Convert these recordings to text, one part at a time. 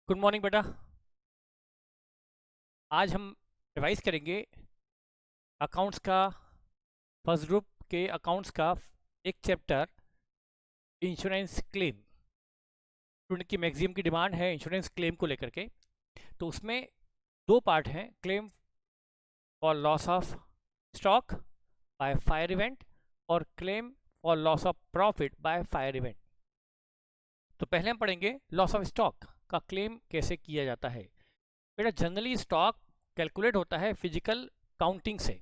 Good morning बेटा। आज हम रिवाइज करेंगे अकाउंट्स का, फर्स्ट ग्रुप के अकाउंट्स का एक चैप्टर, इंश्योरेंस क्लेम। स्टूडेंट की मैक्सिमम की डिमांड है इंश्योरेंस क्लेम को लेकर के। तो उसमें दो पार्ट हैं, claim for loss of stock by fire event और claim for loss of profit by fire event. तो पहले हम पढ़ेंगे लॉस ऑफ स्टॉक का क्लेम कैसे किया जाता है। बेटा जनरली स्टॉक कैलकुलेट होता है फिजिकल काउंटिंग से,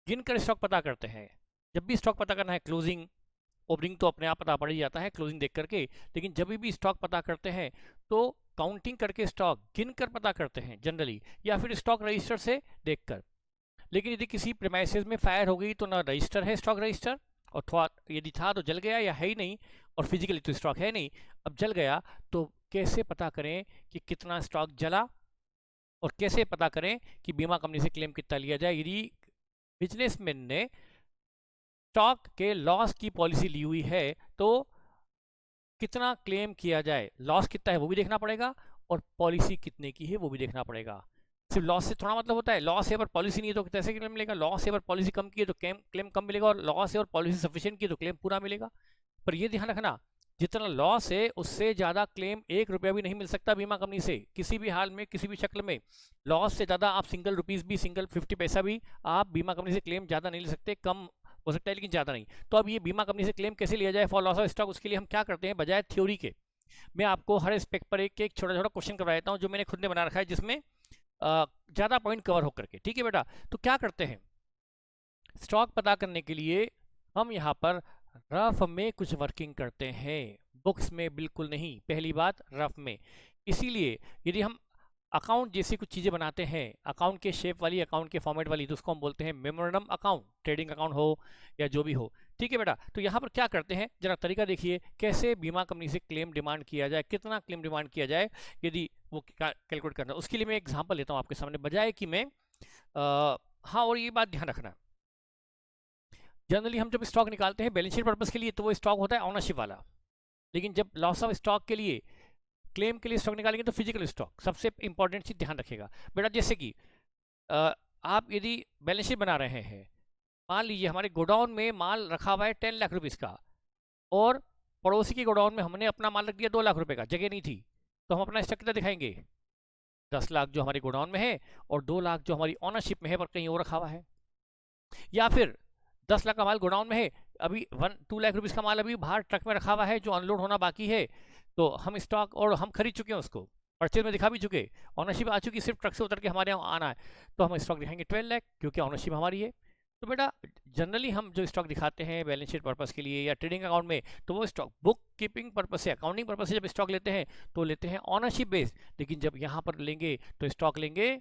गिन कर स्टॉक पता करते हैं। जब भी स्टॉक पता करना है, क्लोजिंग ओपनिंग तो अपने आप पता पड़ ही जाता है क्लोजिंग देख करके, लेकिन जब भी स्टॉक पता करते हैं तो काउंटिंग करके स्टॉक गिन कर पता करते हैं जनरली, या फिर स्टॉक रजिस्टर से देखकर। लेकिन यदि किसी प्रेमाइसेस में फायर हो गई तो ना रजिस्टर है स्टॉक रजिस्टर, और थोड़ा यदि था तो जल गया या है ही नहीं, और फिजिकली तो स्टॉक है नहीं, अब जल गया तो कैसे पता करें कि कितना स्टॉक जला, और कैसे पता करें कि बीमा कंपनी से क्लेम कितना लिया जाए। यदि बिजनेसमैन ने स्टॉक के लॉस की पॉलिसी ली हुई है तो कितना क्लेम किया जाए, लॉस कितना है वो भी देखना पड़ेगा और पॉलिसी कितने की है वो भी देखना पड़ेगा। सिर्फ लॉस से थोड़ा मतलब होता है, लॉस है पर पॉलिसी नहीं है तो कैसे क्लेम मिलेगा, लॉस है पर पॉलिसी कम की है तो क्लेम कम मिलेगा, और लॉस है और पॉलिसी सफिशिएंट की है तो क्लेम पूरा मिलेगा। पर ये ध्यान रखना, जितना लॉस है उससे ज़्यादा क्लेम 1 रुपया भी नहीं मिल सकता बीमा कंपनी से किसी भी हाल में, किसी भी शक्ल में। लॉस से ज़्यादा आप सिंगल रुपीज़ भी, सिंगल 50 पैसा भी आप बीमा कंपनी से क्लेम ज़्यादा नहीं ले सकते, कम हो सकता है लेकिन ज़्यादा नहीं। तो अब ये बीमा कंपनी से क्लेम कैसे लिया जाए फॉर लॉस ऑफ स्टॉक, उसके लिए हम क्या करते हैं, बजाय थ्योरी के मैं आपको हर एस्पेक्ट पर एक एक छोटा छोटा क्वेश्चन करवा देता हूँ जो मैंने खुद ने बना रखा है, जिसमें ज़्यादा पॉइंट कवर हो करके। ठीक है बेटा, तो क्या करते हैं, स्टॉक पता करने के लिए हम यहाँ पर रफ में कुछ वर्किंग करते हैं, बुक्स में बिल्कुल नहीं। पहली बात रफ में, इसीलिए यदि हम अकाउंट जैसी कुछ चीज़ें बनाते हैं, अकाउंट के शेप वाली, अकाउंट के फॉर्मेट वाली, तो उसको हम बोलते हैं मेमोरेंडम अकाउंट, ट्रेडिंग अकाउंट हो या जो भी हो। ठीक है बेटा, तो यहाँ पर क्या करते हैं, जरा तरीका देखिए कैसे बीमा कंपनी से क्लेम डिमांड किया जाए, कितना क्लेम डिमांड किया जाए यदि वो कैलकुलेट करना। उसके लिए मैं एग्जाम्पल लेता हूँ आपके सामने, बजाय कि मैं हाँ, और ये बात ध्यान रखना, जनरली हम जब स्टॉक निकालते हैं बैलेंस शीट पर्पस के लिए तो वो स्टॉक होता है ऑनरशिप वाला, लेकिन जब लॉस ऑफ स्टॉक के लिए, क्लेम के लिए स्टॉक निकालेंगे तो फिजिकल स्टॉक सबसे इंपॉर्टेंट चीज ध्यान रखेगा बेटा। जैसे कि आप यदि बैलेंस शीट बना रहे हैं, मान लीजिए हमारे गोडाउन में माल रखा हुआ है 10 लाख रुपीज़ का, और पड़ोसी के गोडाउन में हमने अपना माल रख दिया 2 लाख रुपए का, जगह नहीं थी, तो हम अपना स्टॉक कितना दिखाएंगे, 10 लाख जो हमारे गोडाउन में है और 2 लाख जो हमारी ऑनरशिप में है पर कहीं और रखा हुआ है। या फिर 10 लाख का माल गोडाउन में है, अभी 2 लाख रुपीज़ का माल अभी बाहर ट्रक में रखा हुआ है जो अनलोड होना बाकी है, तो हम स्टॉक और हम खरीद चुके हैं उसको, परचेज में दिखा भी चुके, ऑनरशिप आ चुकी, सिर्फ ट्रक से उतर के हमारे यहाँ आना है, तो हम स्टॉक दिखाएंगे 12 लाख क्योंकि ऑनरशिप हमारी है। तो बेटा जनरली हम जो स्टॉक दिखाते हैं बैलेंस शीट पर्पस के लिए या ट्रेडिंग अकाउंट में, तो वो स्टॉक बुक कीपिंग पर्पस से, अकाउंटिंग पर्पस से जब स्टॉक लेते हैं तो लेते हैं ऑनरशिप बेस्ड, लेकिन जब यहाँ पर लेंगे तो स्टॉक लेंगे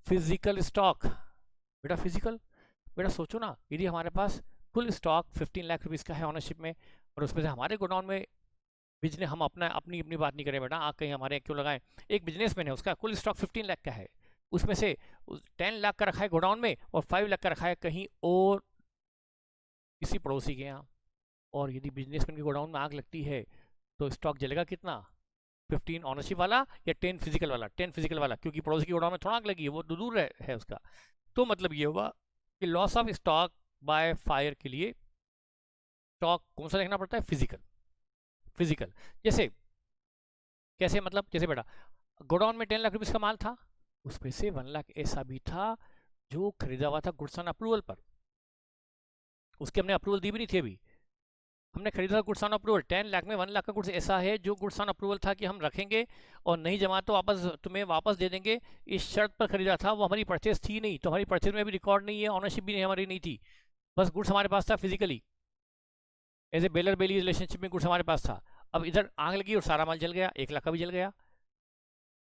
फिजिकल स्टॉक। बेटा फिजिकल, बेटा सोचो ना, यदि हमारे पास कुल स्टॉक 15 लाख रुपीज़ का है ऑनरशिप में, और उसमें से हमारे गोडाउन में बिजनेस, हम अपना अपनी अपनी बात नहीं करें बेटा, आप कहीं हमारे क्यों लगाएं, एक बिजनेसमैन है उसका कुल स्टॉक 15 लाख का है, उसमें से 10 लाख का रखा है गोडाउन में और 5 लाख का रखा है कहीं और किसी पड़ोसी के यहाँ, और यदि बिजनेसमैन के गोडाउन में आग लगती है तो स्टॉक जलेगा कितना, 15 ऑनरशिप वाला या 10 फिजिकल वाला, 10 फिजिकल वाला, क्योंकि पड़ोसी के गोडाउन में थोड़ा आग लगी है, वो दूर है उसका। तो मतलब ये हुआ कि loss of stock by fire के लिए स्टॉक कौन सा देखना पड़ता है, फिजिकल। फिजिकल जैसे कैसे, मतलब जैसे बेटा गोडाउन में 10 लाख रुपीज़ का माल था, उसमें से 1 लाख ऐसा भी था जो खरीदा हुआ था गुड्स ऑन अप्रूवल पर, उसके हमने अप्रूवल दी भी नहीं थी अभी, हमने खरीदा था गुड्स ऑन अप्रूवल। 10 लाख में 1 लाख का गुड्स ऐसा है जो गुड्स ऑन अप्रूवल था कि हम रखेंगे और नहीं जमा तो वापस तुम्हें वापस दे देंगे, इस शर्त पर खरीदा था, वो हमारी परचेज थी नहीं, तो हमारी परचेज में भी रिकॉर्ड नहीं है, ऑनरशिप भी नहीं हमारी नहीं थी, बस गुड्स हमारे पास था physically, as a bailor bailee relationship में गुड्स हमारे पास था। अब इधर आग लगी और सारा माल जल गया, 1 लाख का भी जल गया,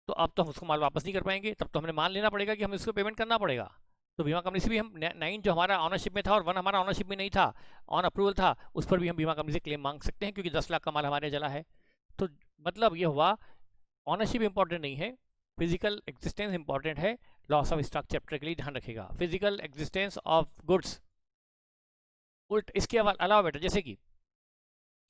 तो अब तो हम उसको माल वापस नहीं कर पाएंगे, तब तो हमने मान लेना पड़ेगा कि हमें इसको पेमेंट करना पड़ेगा। तो बीमा कंपनी से भी हम 9 जो हमारा ऑनरशिप में था और 1 हमारा ऑनरशिप में नहीं था, ऑन अप्रूवल था, उस पर भी हम बीमा कंपनी से क्लेम मांग सकते हैं क्योंकि 10 लाख का माल हमारे जला है। तो मतलब ये हुआ, ऑनरशिप इंपॉर्टेंट नहीं है, फिजिकल एग्जिस्टेंस इंपॉर्टेंट है। लॉस ऑफ स्टॉक चैप्टर के लिए ध्यान रखेगा, फिजिकल एग्जिस्टेंस ऑफ गुड्स। उल्ट इसके अलावा बेटा जैसे कि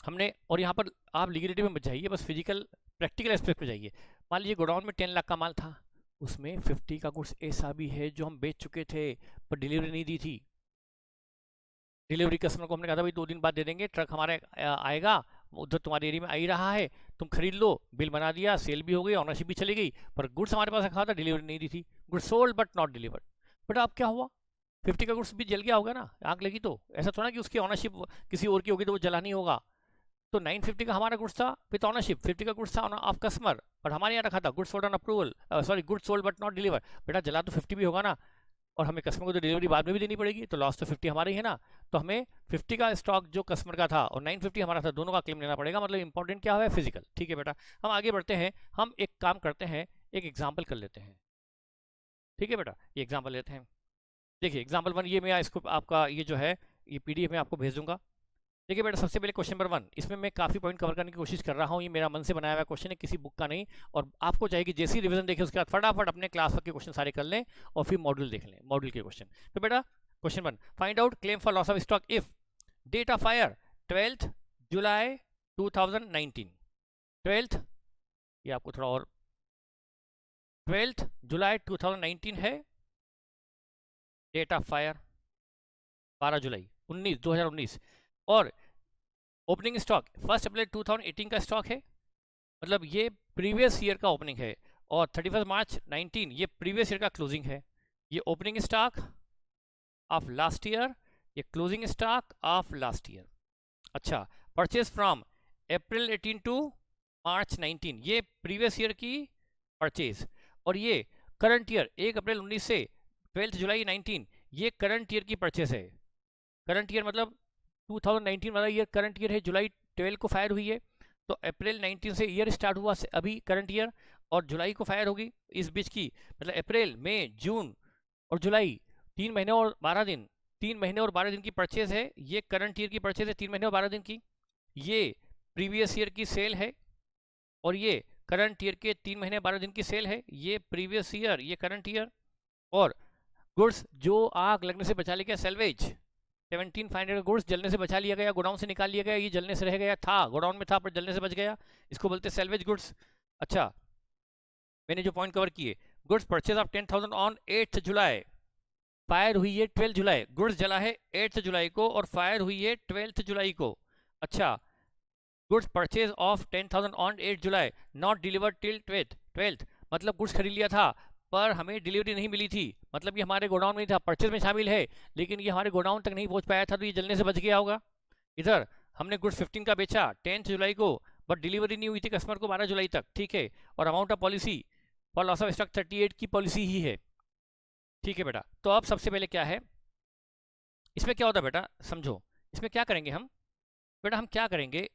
हमने, और यहाँ पर आप लीगलिटी में मत जाइए, बस फिजिकल प्रैक्टिकल एस्पेक्ट पे जाइए। मान लीजिए गोडाउन में 10 लाख का माल था, उसमें 50 का गुड्स ऐसा भी है जो हम बेच चुके थे पर डिलीवरी नहीं दी थी। डिलीवरी कस्टमर को हमने कहा था भाई 2 दिन बाद दे देंगे, ट्रक हमारे आएगा, उधर तुम्हारे एरिया में आ ही रहा है, तुम खरीद लो, बिल बना दिया, सेल भी हो गई, ऑनरशिप भी चली गई, पर गुड्स हमारे पास रखा था, डिलीवरी नहीं दी थी, goods sold but not delivered. But अब क्या हुआ, 50 का गुड्स भी जल गया होगा ना, आग लगी तो ऐसा थोड़ा कि उसकी ऑनरशिप किसी और की होगी तो वो जला नहीं होगा। तो 950 का हमारा गुड्स था विद ऑनरशिप, 50 का गुड्स था ऑफ कस्टमर, पर हमारे यहाँ रखा था goods sold on approval, sorry goods sold but not deliver. बेटा जला तो 50 भी होगा ना, और हमें कस्टमर को तो डिलीवरी बाद में भी देनी पड़ेगी, तो लॉस तो 50 हमारी है ना। तो हमें 50 का स्टॉक जो कस्टमर का था और 950 हमारा था, दोनों का क्लेम लेना पड़ेगा। मतलब इंपॉर्टेंट क्या है, फिजिकल। ठीक है बेटा, हम आगे बढ़ते हैं, हम एक काम करते हैं, एक एग्जाम्पल कर लेते हैं। ठीक है बेटा, ये एग्जाम्पल लेते हैं। देखिए एग्जाम्पल 1, ये मैं इसको आपका ये जो है ये PDF में आपको भेज दूंगा। देखिए बेटा, सबसे पहले क्वेश्चन नंबर 1, इसमें मैं काफ़ी पॉइंट कवर करने की कोशिश कर रहा हूँ, ये मेरा मन से बनाया हुआ क्वेश्चन है, किसी बुक का नहीं। और आपको चाहिए कि जैसी रिवीजन देखें उसके बाद फटाफट अपने क्लास वर्क के क्वेश्चन सारे कर लें और फिर मॉड्यूल देख लें, मॉड्यूल के क्वेश्चन। तो बेटा question 1, find out claim for loss of stock if date of fire 12 July 2019। 12th, ये आपको थोड़ा और, 12 जुलाई 2019 है डेट ऑफ फायर, 12 जुलाई 2019, और ओपनिंग स्टॉक 1 अप्रैल 2018 का स्टॉक है, मतलब ये प्रीवियस ईयर का ओपनिंग है, और 31 मार्च 19 ये प्रीवियस ईयर का क्लोजिंग है। ये opening stock of last year, ये closing stock of last year. अच्छा, purchase from April 18 to March 19, ये प्रीवियस ईयर की परचेज, और ये करंट ईयर 1 अप्रैल 19 से 12 जुलाई 19, ये करंट ईयर की परचेज है। करंट ईयर मतलब 2019 वाला ईयर करंट ईयर है, जुलाई 12 को फायर हुई है, तो अप्रैल 19 से ईयर स्टार्ट हुआ अभी करंट ईयर, और जुलाई को फायर होगी इस बीच की, मतलब अप्रैल मई जून और जुलाई 3 महीने और 12 दिन, 3 महीने और 12 दिन की परचेज है। ये करंट ईयर की परचेज है 3 महीने और 12 दिन की, ये प्रीवियस ईयर की सेल है, और ये करंट ईयर के 3 महीने 12 दिन की सेल है, ये प्रीवियस ईयर, ये करंट ईयर। और गुड्स जो आग लगने से बचा लिया, सेल्वेज 17,500 का गुड्स जलने से बचा लिया गया, गोडाउन से निकाल लिया गया, ये जलने से रह गया था, गोडाउन में था पर जलने से बच गया, इसको बोलते हैं सेल्वेज गुड्स। अच्छा, मैंने जो पॉइंट कवर किए, goods purchase of 10,000 on 8 July, fire हुई है 12 जुलाई, गुड्स जला है 8 जुलाई को और फायर हुई है 12 जुलाई को। अच्छा, goods purchase of 10,000 on 8 July not delivered till 12th, मतलब गुड्स खरीद लिया था पर हमें डिलीवरी नहीं मिली थी, मतलब ये हमारे गोडाउन में नहीं था, परचेज में शामिल है लेकिन ये हमारे गोडाउन तक नहीं पहुंच पाया था, तो ये जलने से बच गया होगा। इधर हमने गुड्स 15 का बेचा 10 जुलाई को, बट डिलीवरी नहीं हुई थी कस्टमर को 12 जुलाई तक, ठीक है, और amount of policy for loss of stock 38 की पॉलिसी ही है। ठीक है बेटा, तो अब सबसे पहले क्या है, इसमें क्या होता है बेटा, समझो इसमें क्या करेंगे हम, बेटा हम क्या करेंगे,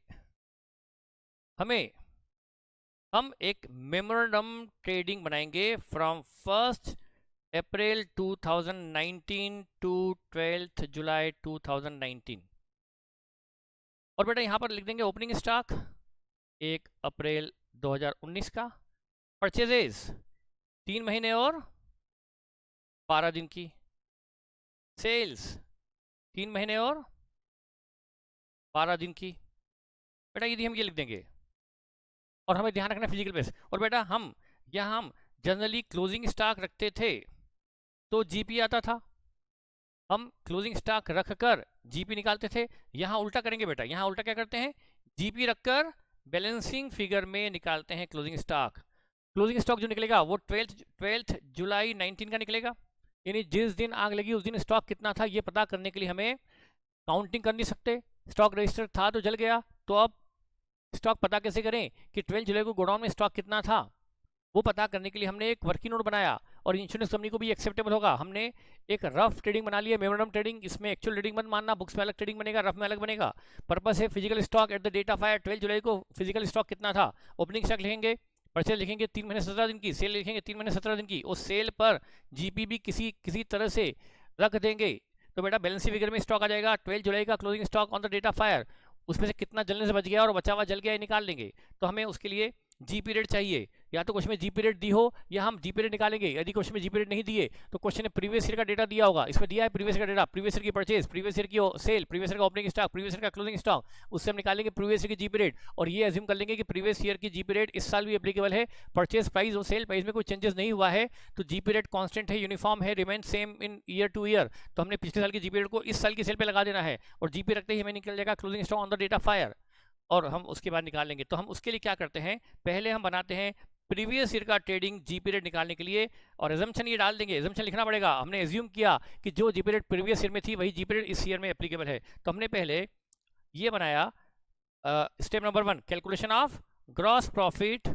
हम एक मेमोरेंडम ट्रेडिंग बनाएंगे फ्रॉम 1 अप्रैल 2019 टू 12 जुलाई 2019, और बेटा यहां पर लिख देंगे ओपनिंग स्टॉक 1 अप्रैल 2019 का, परचेजेस 3 महीने और 12 दिन की, सेल्स 3 महीने और 12 दिन की, बेटा यदि हम ये लिख देंगे, और हमें ध्यान रखना फिजिकल बेस। और बेटा हम जनरली क्लोजिंग स्टॉक रखते थे तो जीपी आता था, हम क्लोजिंग स्टॉक रखकर जीपी निकालते थे, यहाँ उल्टा करेंगे बेटा, यहाँ उल्टा क्या करते हैं, जीपी रखकर बैलेंसिंग फिगर में निकालते हैं क्लोजिंग स्टॉक। क्लोजिंग स्टॉक जो निकलेगा वो 12 जुलाई 19 का निकलेगा, यानी जिस दिन आग लगी उस दिन स्टॉक कितना था ये पता करने के लिए हमें काउंटिंग कर नहीं सकते, स्टॉक रजिस्टर था तो जल गया, तो अब स्टॉक पता कैसे करें कि 12 जुलाई को गोडाउन में स्टॉक कितना था, वो पता करने के लिए हमने एक वर्किंग नोट बनाया, और इंश्योरेंस कंपनी को भी एक्सेप्टेबल होगा, हमने एक रफ ट्रेडिंग बना लिया, मेमोरेंडम ट्रेडिंग, इसमें एक्चुअल ट्रेडिंग मत मानना, बुक्स में अलग ट्रेडिंग बनेगा, रफ में अलग बनेगा। पर्पस है physical stock at the date of fire 12 जुलाई को फिजिकल स्टॉक कितना था, ओपनिंग स्टॉक लिखेंगे, परचेज लिखेंगे 3 महीने 17 दिन की, सेल लिखेंगे 3 महीने 17 दिन की, उस सेल पर जीपी भी किसी तरह से रख देंगे, तो बेटा बैलेंस फिगर में स्टॉक आ जाएगा 12 जुलाई का closing stock on the date of fire, उसमें से कितना जलने से बच गया और बचा हुआ जल गया निकाल लेंगे। तो हमें उसके लिए जीपी रेट चाहिए, या तो क्वेश्चन में जी पीरियड दी हो या हम जी पीरियड निकालेंगे। यदि क्वेश्चन में जी पीरियड नहीं दिए तो क्वेश्चन ने प्रीवियस ईयर का डेटा दिया होगा, इसमें दिया है प्रीवियस ईयर का डेटा, प्रीवियस ईयर की परचेज, प्रीवियस ईयर की सेल, प्रीवियस ईयर का ओपनिंग स्टॉक, प्रीवियस ईयर का क्लोजिंग स्टॉक, उससे हम निकालेंगे प्रीवियस ईयर की जी पीरियड और ये एज्यूम कर लेंगे कि प्रीवियस ईयर की जी पीरियड इस साल भी एप्लीकेबल है। परचेज प्राइस और सेल प्राइस में कोई चेंजेस नहीं हुआ है तो जी पीरियड कांस्टेंट है, यूनिफॉर्म है, remain same in year two year. तो हमने पिछले साल की जी पीरियड को इस साल की सेल पे लगा देना है और जी पी रखते ही हमें निकल जाएगा closing stock on the date of fire और हम उसके बाद निकाल लेंगे। तो हम उसके लिए क्या करते हैं, पहले हम बनाते हैं प्रीवियस ईयर का ट्रेडिंग जी पीरियड निकालने के लिए और एजम्पशन ये डाल देंगे। एजम्पशन लिखना पड़ेगा, हमने एज्यूम किया कि जो जी पीरियड प्रीवियस ईयर में थी वही जी पीरियड इस ईयर में एप्लीकेबल है। तो हमने पहले ये बनाया step number 1, calculation of gross profit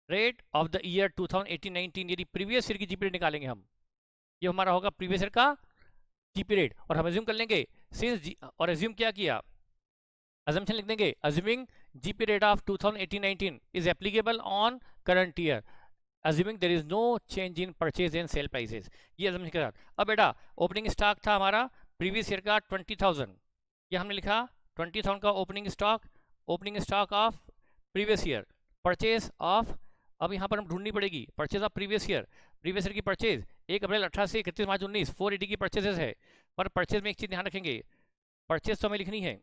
rate of the year 2018-19। यदि प्रीवियस ईयर की जी पीरियड निकालेंगे हम, ये हमारा होगा प्रीवियस ईयर का जी पीरियड और हम एज्यूम कर लेंगे सिंस और एज्यूम क्या किया, assumption लिख देंगे assuming GP rate of 2018-19 is applicable on current year assuming there is no change in purchase and sale prices। ये assumption के साथ अब बेटा ओपनिंग स्टॉक था हमारा प्रीवियस ईयर का 20,000, ये हमने लिखा 20,000 का opening stock of previous year, purchase of, अब यहाँ पर हम ढूंढनी पड़ेगी परचेज ऑफ प्रीवियस ईयर की परचेज 1 अप्रैल 18 से 31 मार्च 19 480 की परचेजेस है। पर परचेज में एक चीज़ ध्यान रखेंगे, परचेज तो हमें लिखनी है,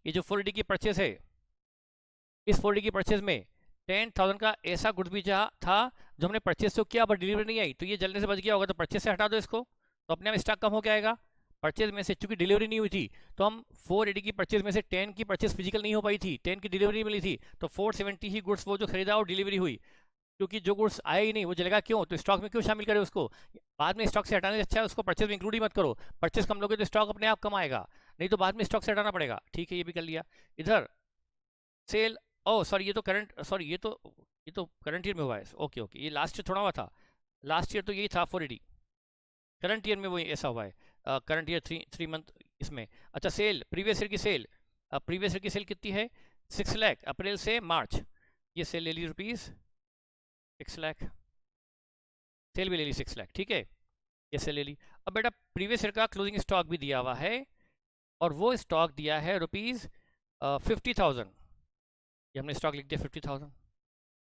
ये जो 480 की परचेज है इस 480 की परचेज में 10,000 का ऐसा गुड्स भी था जो हमने परचेज तो किया बट डिलीवरी नहीं आई, तो ये जल्दी से बच गया होगा तो परचेज से हटा दो इसको, तो अपने आप स्टॉक कम हो जाएगा। परचेज में से चूंकि डिलीवरी नहीं हुई थी तो हम 480 की परचेज में से 10 की परचेज फिजिकल नहीं हो पाई थी, 10 की डिलीवरी मिली थी, तो 470 ही गुड्स वो जो खरीदा और डिलीवरी हुई, क्योंकि जो गुड्स आए ही नहीं वो जलेगा क्यों, तो स्टॉक में क्यों शामिल करें उसको, बाद में स्टॉक से हटाने से अच्छा है उसको परचेज में इंक्लूड ही मत करो, परचेज कम लोगे तो स्टॉक अपने आप कम आएगा, नहीं तो बाद में स्टॉक से हटाना पड़ेगा। ठीक है, ये भी कर लिया। इधर सेल, ओ सॉरी ये तो करंट ईयर में हुआ है, ओके ओके, ये लास्ट ईयर थोड़ा हुआ था, लास्ट ईयर तो यही था 480, करंट ईयर में वो ऐसा हुआ है, करंट ईयर 3 मंथ इसमें। अच्छा सेल, प्रीवियस ईयर की सेल कितनी है 6 लाख अप्रैल से मार्च, ये सेल ले ली रुपीज़ 6 लाख, सेल भी ले ली 6 लाख, ठीक है, ये सेल ले ली। अब बेटा प्रीवियस ईयर का क्लोजिंग स्टॉक भी दिया हुआ है और वो स्टॉक दिया है रुपीज़ 50,000, ये हमने स्टॉक लिख दिया 50,000,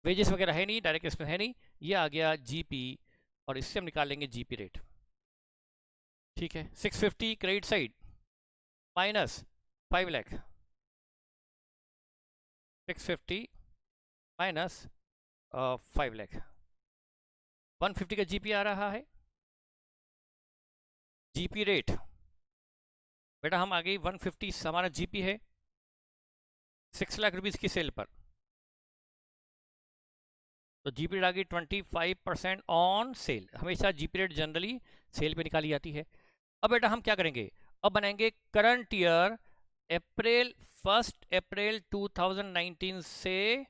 वेजेस वगैरह है नहीं, डायरेक्ट इसमें है नहीं, ये आ गया जीपी और इससे हम निकालेंगे जीपी रेट। ठीक है, 650 credit side minus 5 lakh, 650 minus 5 lakh, 150 का जीपी आ रहा है। जीपी रेट बेटा हम आ गई 150 हमारा जीपी है 6 लाख रुपीज़ की सेल पर, तो जीपी रेट आ गई 25% ऑन सेल। हमेशा जीपी रेट जनरली सेल पे निकाली जाती है। अब बेटा हम क्या करेंगे, अब बनाएंगे करंट ईयर 1 अप्रैल 2019 से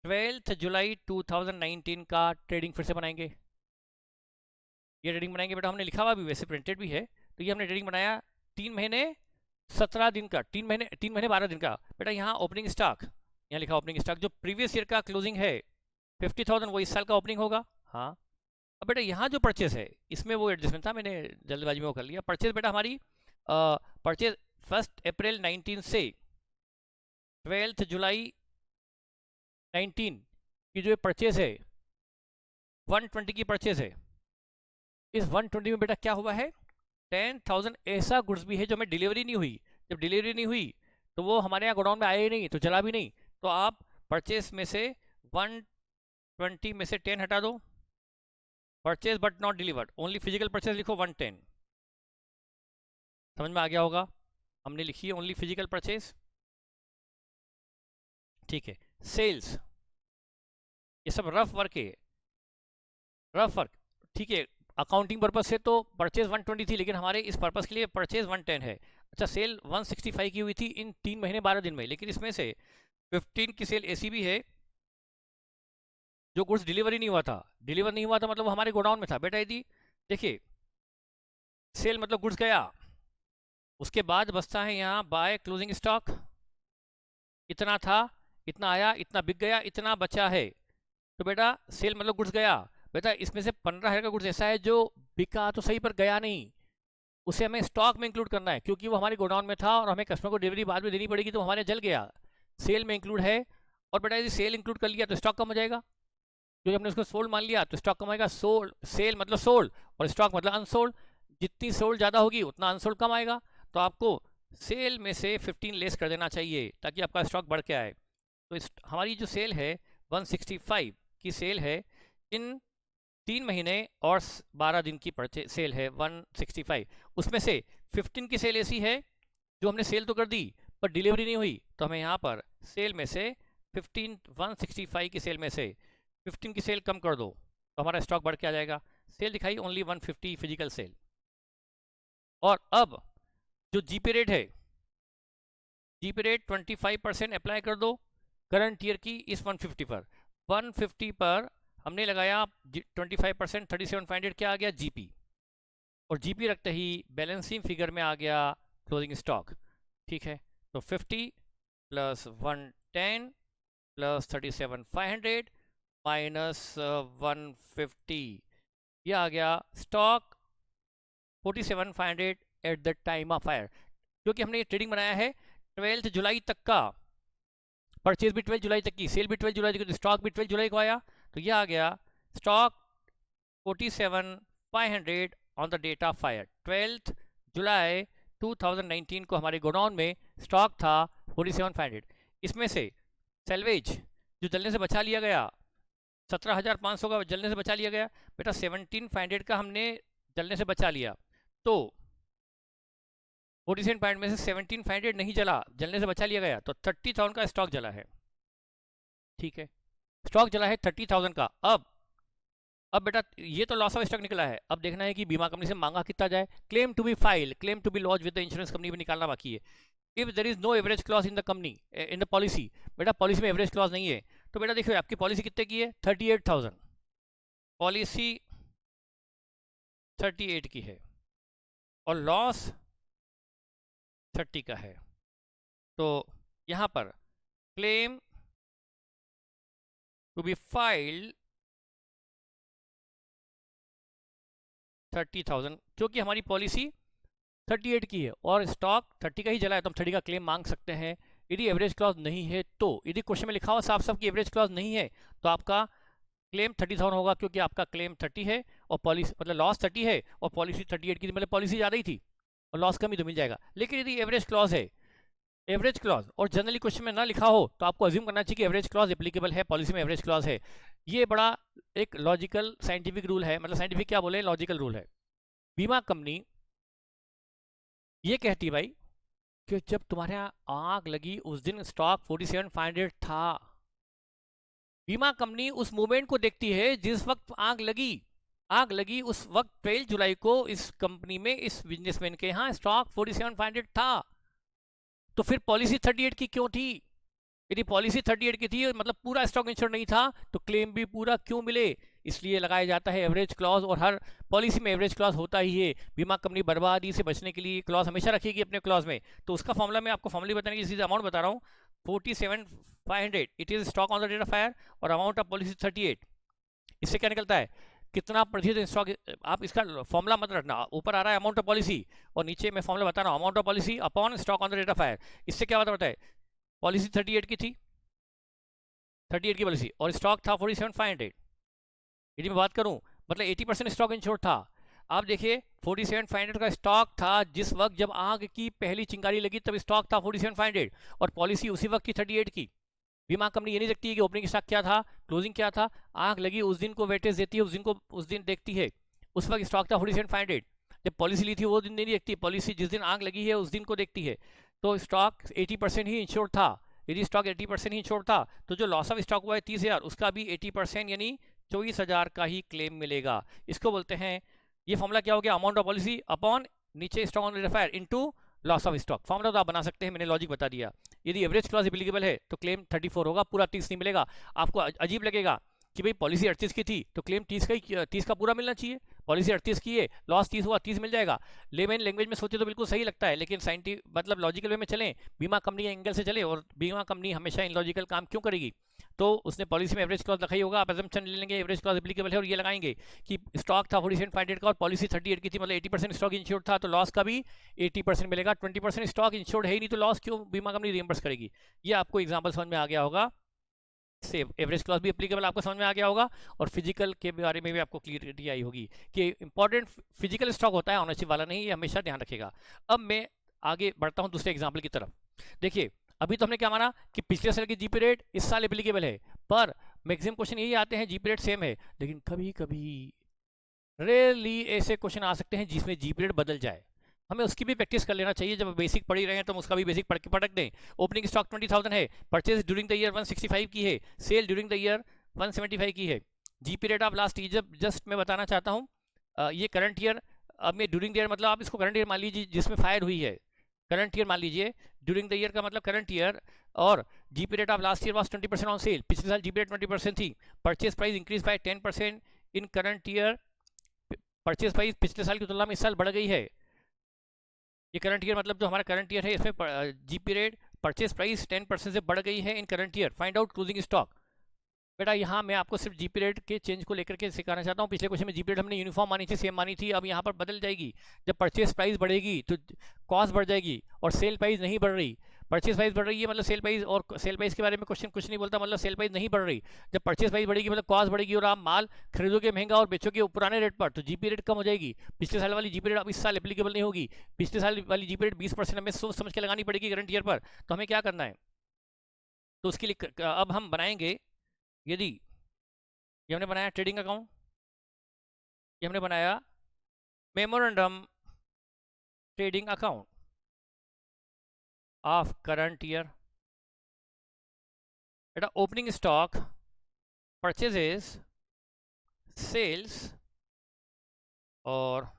12 जुलाई 2019 का ट्रेडिंग फिर से बनाएंगे। ये ट्रेडिंग बनाएंगे बेटा, हमने लिखा हुआ भी वैसे प्रिंटेड भी है, तो ये हमने ट्रेडिंग बनाया 3 महीने 17 दिन का, 3 महीने 12 दिन का। बेटा यहाँ ओपनिंग स्टॉक, यहाँ लिखा ओपनिंग स्टॉक, जो प्रीवियस ईयर का क्लोजिंग है 50,000 वो इस साल का ओपनिंग होगा। हाँ, अब बेटा यहाँ जो परचेज है इसमें वो एडजस्टमेंट था, मैंने जल्दबाजी में वो कर लिया। परचेज बेटा हमारी परचेज 1 अप्रैल 19 से 12 जुलाई 19 की जो परचेज है 120 की परचेज है, इस 120 में बेटा क्या हुआ है 10,000 ऐसा गुड्स भी है जो हमें डिलीवरी नहीं हुई। जब डिलीवरी नहीं हुई तो वो हमारे यहाँ गोडाउन में आए ही नहीं, तो चला भी नहीं, तो आप परचेज में से 120 में से 10 हटा दो, purchase but not delivered, only physical purchase लिखो 110। समझ में आ गया होगा, हमने लिखी है ओनली फिजिकल परचेज। ठीक है, सेल्स ये सब रफ वर्क है, रफ वर्क, ठीक है। अकाउंटिंग पर्पज से तो परचेज 120 थी, लेकिन हमारे इस पर्पज के लिए परचेज 110 है। अच्छा, सेल 165 की हुई थी इन 3 महीने 12 दिन में, लेकिन इसमें से 15 की सेल ऐसी भी है जो गुड्स डिलीवरी नहीं हुआ था। डिलीवर नहीं हुआ था मतलब वो हमारे गोडाउन में था। बेटा यदि देखिए सेल मतलब गुड्स गया, उसके बाद बचता है यहाँ बाय क्लोजिंग स्टॉक, इतना था, इतना आया, इतना बिक गया, इतना बचा है, तो बेटा सेल मतलब गुड्स गया। बेटा इसमें से 15,000 का गुड्स ऐसा है जो बिका तो सही पर गया नहीं, उसे हमें स्टॉक में इंक्लूड करना है, क्योंकि वो हमारे गोडाउन में था और हमें कस्टमर को डिलीवरी बाद में देनी पड़ेगी, तो हमारे जल गया। सेल में इंक्लूड है और बेटा यदि सेल इंक्लूड कर लिया तो स्टॉक कम हो जाएगा, क्योंकि हमने उसको सोल्ड मान लिया तो स्टॉक कम आएगा। सोल्ड, सेल मतलब सोल्ड और स्टॉक मतलब अनसोल्ड, जितनी सोल्ड ज़्यादा होगी उतना अनसोल्ड कम आएगा। तो आपको सेल में से 15 लेस कर देना चाहिए ताकि आपका स्टॉक बढ़ के आए। तो हमारी जो सेल है 165 की सेल है, इन 3 महीने और 12 दिन की सेल है 165, उसमें से 15 की सेल ऐसी है जो हमने सेल तो कर दी पर डिलीवरी नहीं हुई, तो हमें यहाँ पर सेल में से 165 की सेल में से 15 की सेल कम कर दो तो हमारा स्टॉक बढ़ के आ जाएगा। सेल दिखाई ओनली 150 फिजिकल सेल। और अब जो जीपी रेट है, जीपी रेट 25% अप्लाई कर दो करंट ईयर की इस 150 पर। 150 पर हमने लगाया 25%, 37,500 क्या आ गया जीपी, और जीपी रखते ही बैलेंसिंग फिगर में आ गया क्लोजिंग स्टॉक। ठीक है, तो 50 प्लस 110 प्लस 37,500 माइनस 150, ये आ गया stock 47,500 at the time of fire. क्योंकि हमने ये ट्रेडिंग बनाया है 12 जुलाई तक का, परचेज भी 12 जुलाई तक की, सेल भी 12 जुलाई तक की, स्टॉक भी 12 जुलाई को आया, तो ये आ गया stock 47,500 on the date of fire. 12 जुलाई 2019 को हमारे गोडाउन में स्टॉक था 47,500। इसमें से सेल्वेज जो जलने से बचा लिया गया 17,500 का जलने से बचा लिया गया बेटा, 17,500 का हमने जलने से बचा लिया, तो 47,500 में से 17,500 नहीं जला, जलने से बचा लिया गया, तो 30,000 का स्टॉक जला है। ठीक है, स्टॉक जला है 30,000 का। अब बेटा ये तो लॉस ऑफ स्टॉक निकला है, अब देखना है कि बीमा कंपनी से मांगा कितना जाए। Claim to be file, claim to be launch with the insurance company भी निकालना बाकी है। If there is no average clause in the company, in the policy, बेटा पॉलिसी में एवरेज क्लॉज नहीं है, तो बेटा देखिए आपकी पॉलिसी कितने की है, 38,000, पॉलिसी 38 की है और लॉस 30 का है, तो यहाँ पर क्लेम टू बी फाइल्ड 30,000, क्योंकि हमारी पॉलिसी 38 की है और स्टॉक 30 का ही जला है, तो हम 30 का क्लेम मांग सकते हैं। यदि एवरेज क्लॉज नहीं है, तो यदि क्वेश्चन में लिखा हुआ साफ साफ कि एवरेज क्लॉज नहीं है, तो आपका क्लेम 30,000 होगा, क्योंकि आपका क्लेम 30 है और पॉलिसी मतलब लॉस 30 है और पॉलिसी 38 की थी, मतलब पॉलिसी ज़्यादा ही थी और लॉस कम ही तो मिल जाएगा। लेकिन यदि एवरेज क्लॉज है, एवरेज क्लॉज और जनरली क्वेश्चन में ना लिखा हो, तो आपको अज्यूम करना चाहिए कि एवरेज क्लॉज एप्लीकेबल है, पॉलिसी में एवरेज क्लॉज है। ये बड़ा एक लॉजिकल साइंटिफिक रूल है, मतलब साइंटिफिक क्या बोले, लॉजिकल रूल है। बीमा कंपनी ये कहती भाई कि जब तुम्हारे यहाँ आग लगी उस दिन स्टॉक 47,500 था, बीमा कंपनी उस मोमेंट को देखती है जिस वक्त आग लगी उस वक्त 12 जुलाई को इस कंपनी में, इस बिजनेसमैन के यहाँ स्टॉक 47,500 था, तो फिर पॉलिसी 38 की क्यों थी? यदि पॉलिसी 38 की थी मतलब पूरा स्टॉक इंश्योर नहीं था, तो क्लेम भी पूरा क्यों मिले? इसलिए लगाया जाता है एवरेज क्लॉज, और हर पॉलिसी में एवरेज क्लॉज होता ही है। बीमा कंपनी बर्बादी से बचने के लिए क्लॉज हमेशा रखेगी अपने क्लॉज में, तो उसका फॉर्मूला मैं आपको फॉर्मूला बताने की सीधा अमाउंट बता रहा हूँ, 47,500 it is stock on the date of fire और अमाउंट ऑफ पॉलिसी 38। इससे क्या निकलता है, कितना प्रतिशत स्टॉक, आप इसका फॉर्मूला मत रखना, ऊपर आ रहा है अमाउंट ऑफ पॉलिसी और नीचे मैं फॉर्मूला बता रहा हूँ amount of policy upon stock on the date of fire. इससे क्या होता है, पॉलिसी 38 की थी, 38 की पॉलिसी और स्टॉक था 47,500। यदि मैं बात करूं मतलब 80% स्टॉक इंश्योर्ड था। आप देखिए 47,500 का स्टॉक था जिस वक्त जब आग की पहली चिंगारी लगी, तब स्टॉक था 47,500 और पॉलिसी उसी वक्त की 38 की। बीमा कंपनी ये नहीं देखती है कि ओपनिंग स्टॉक क्या था, क्लोजिंग क्या था, आग लगी उस दिन को वेटेज देती है, उस दिन देखती है, उस वक्त स्टॉक था 47,500। जब पॉलिसी ली थी वो दिन नहीं देखती, पॉलिसी जिस दिन आग लगी है उस दिन को देखती है। तो स्टॉक 80% ही इंश्योर्ड था। यदि स्टॉक 80% ही इंश्योर्ड था, तो जो लॉस ऑफ स्टॉक हुआ है 30,000, उसका भी 80% यानी 24,000 का ही क्लेम मिलेगा। इसको बोलते हैं, ये फॉर्मूला क्या हो गया, अमाउंट ऑफ पॉलिसी अपॉन नीचे stock on date of fire into loss of stock. Formula तो आप बना सकते हैं, मैंने लॉजिक बता दिया। यदि एवरेज क्लॉज एप्लीकेबल है तो क्लेम 34 होगा, पूरा 30 नहीं मिलेगा। आपको अजीब लगेगा कि भाई पॉलिसी 38 की थी तो क्लेम 30 का पूरा मिलना चाहिए, पॉलिसी 38 की है, लॉस 30 हुआ, 30 मिल जाएगा। लेमन लैंग्वेज में सोचे तो बिल्कुल सही लगता है, लेकिन साइंटिफिक मतलब लॉजिकल वे में चलें, बीमा कंपनी के एंगल से चले, और बीमा कंपनी हमेशा इन लॉजिकल काम क्यों करेगी? तो उसने पॉलिसी में एवरेज क्लॉज रखा ही होगा, आप असम्पशन ले लेंगे एवरेज क्लॉज एप्लीकेबल है और ये लगाएंगे कि स्टॉक था 47,500 का और पॉलिसी 38 की थी, मतलब 80% स्टॉक इंश्योर्ड था, तो लॉस का भी 80% मिलेगा। 20% स्टॉक इंश्योर्ड है ही नहीं, तो लॉस क्यों बीमा कंपनी रिइंबर्स करेगी? ये आपको एग्जाम्पल समझ में आ गया होगा। सेम एवरेज क्लॉज भी एप्लीकेबल आपको समझ में आ गया होगा, और फिजिकल के बारे में भी आपको क्लियरिटी आई होगी कि इंपॉर्टेंट फिजिकल स्टॉक होता है, ऑनरशिप वाला नहीं, ये हमेशा ध्यान रखेगा। अब मैं आगे बढ़ता हूँ दूसरे एग्जाम्पल की तरफ। देखिए अभी तो हमने क्या माना कि पिछले साल की जीपी रेट इस साल एप्लीकेबल है, पर मैक्सिमम क्वेश्चन यही आते हैं जीपी रेट सेम है, लेकिन कभी कभी रेयरली ऐसे क्वेश्चन आ सकते हैं जिसमें जीपी रेट बदल जाए। हमें उसकी भी प्रैक्टिस कर लेना चाहिए, जब बेसिक पढ़ ही रहे हैं तो हम उसका भी बेसिक पढ़ के पटक दें। ओपनिंग स्टॉक 20,000 है, परचेज ड्यूरिंग द ईयर 165 की है, सेल ड्यूरिंग द ईयर 175 की है। GP rate of last year just मैं बताना चाहता हूँ, ये करंट ईयर, अब मैं ड्यूरिंग द ईयर मतलब आप इसको करंट ईयर मान लीजिए जिसमें फायर हुई है, करंट ईयर मान लीजिए, ड्यूरिंग द ईयर का मतलब करंट ईयर, और GP rate of last year was 20% on sale, पिछले साल जीपी रेट 20% थी, purchase price increase by 10% in current year, purchase price पिछले साल की तुलना में इस साल बढ़ गई है। ये करंट ईयर मतलब जो हमारा करंट ईयर है इसमें जीपी रेट परचेज प्राइस 10% से बढ़ गई है in current year, find out closing stock. बेटा यहाँ मैं आपको सिर्फ जीपी रेट के चेंज को लेकर के सिखाना चाहता हूँ। पिछले क्वेश्चन में जीपी रेट हमने यूनिफॉर्म मानी थी, सेम मानी थी, अब यहाँ पर बदल जाएगी। जब परचेज प्राइस बढ़ेगी तो कॉस्ट बढ़ जाएगी, और सेल प्राइस नहीं बढ़ रही। परचेज प्राइस बढ़ रही है मतलब सेल प्राइस, और सेल प्राइस के बारे में क्वेश्चन कुछ नहीं बोलता, मतलब सेल प्राइस नहीं बढ़ रही। जब परचेज प्राइस बढ़ेगी मतलब कॉस्ट बढ़ेगी, और आप माल खरीदोगे महंगा और बेचोगे पुराने रेट पर, तो जीपी रेट कम हो जाएगी। पिछले साल वाली जीपी रेट अब इस साल एप्लीकेबल नहीं होगी। पिछले साल वाली जीपी रेट 20% हमें सोच समझ के लगानी पड़ेगी करंट ईयर पर। तो हमें क्या करना है, तो उसके लिए अब हम बनाएंगे, यदि ये हमने बनाया ट्रेडिंग अकाउंट, ये हमने बनाया memorandum trading account of current year. बेटा ओपनिंग स्टॉक, परचेजेस, सेल्स, और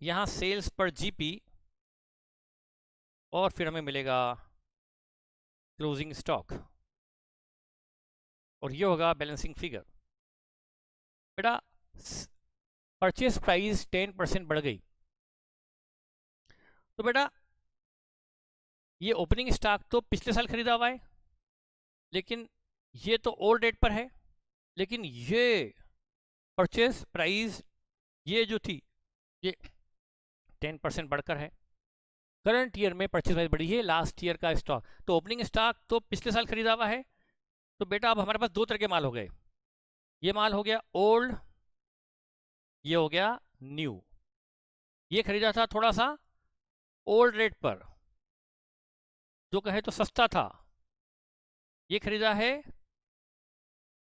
यहां सेल्स पर जीपी, और फिर हमें मिलेगा क्लोजिंग स्टॉक, और ये होगा बैलेंसिंग फिगर। बेटा परचेज प्राइस 10% बढ़ गई, तो बेटा ये ओपनिंग स्टॉक तो पिछले साल खरीदा हुआ है, लेकिन ये तो ओल्ड रेट पर है, लेकिन ये परचेज प्राइस ये जो थी ये 10% बढ़कर है। करंट ईयर में परचेज प्राइस बढ़ी है, लास्ट ईयर का स्टॉक, तो ओपनिंग स्टॉक तो पिछले साल खरीदा हुआ है। तो बेटा अब हमारे पास दो तरह के माल हो गए, ये माल हो गया ओल्ड, ये हो गया न्यू। ये खरीदा था थोड़ा सा ओल्ड रेट पर, जो कहे तो सस्ता था, ये खरीदा है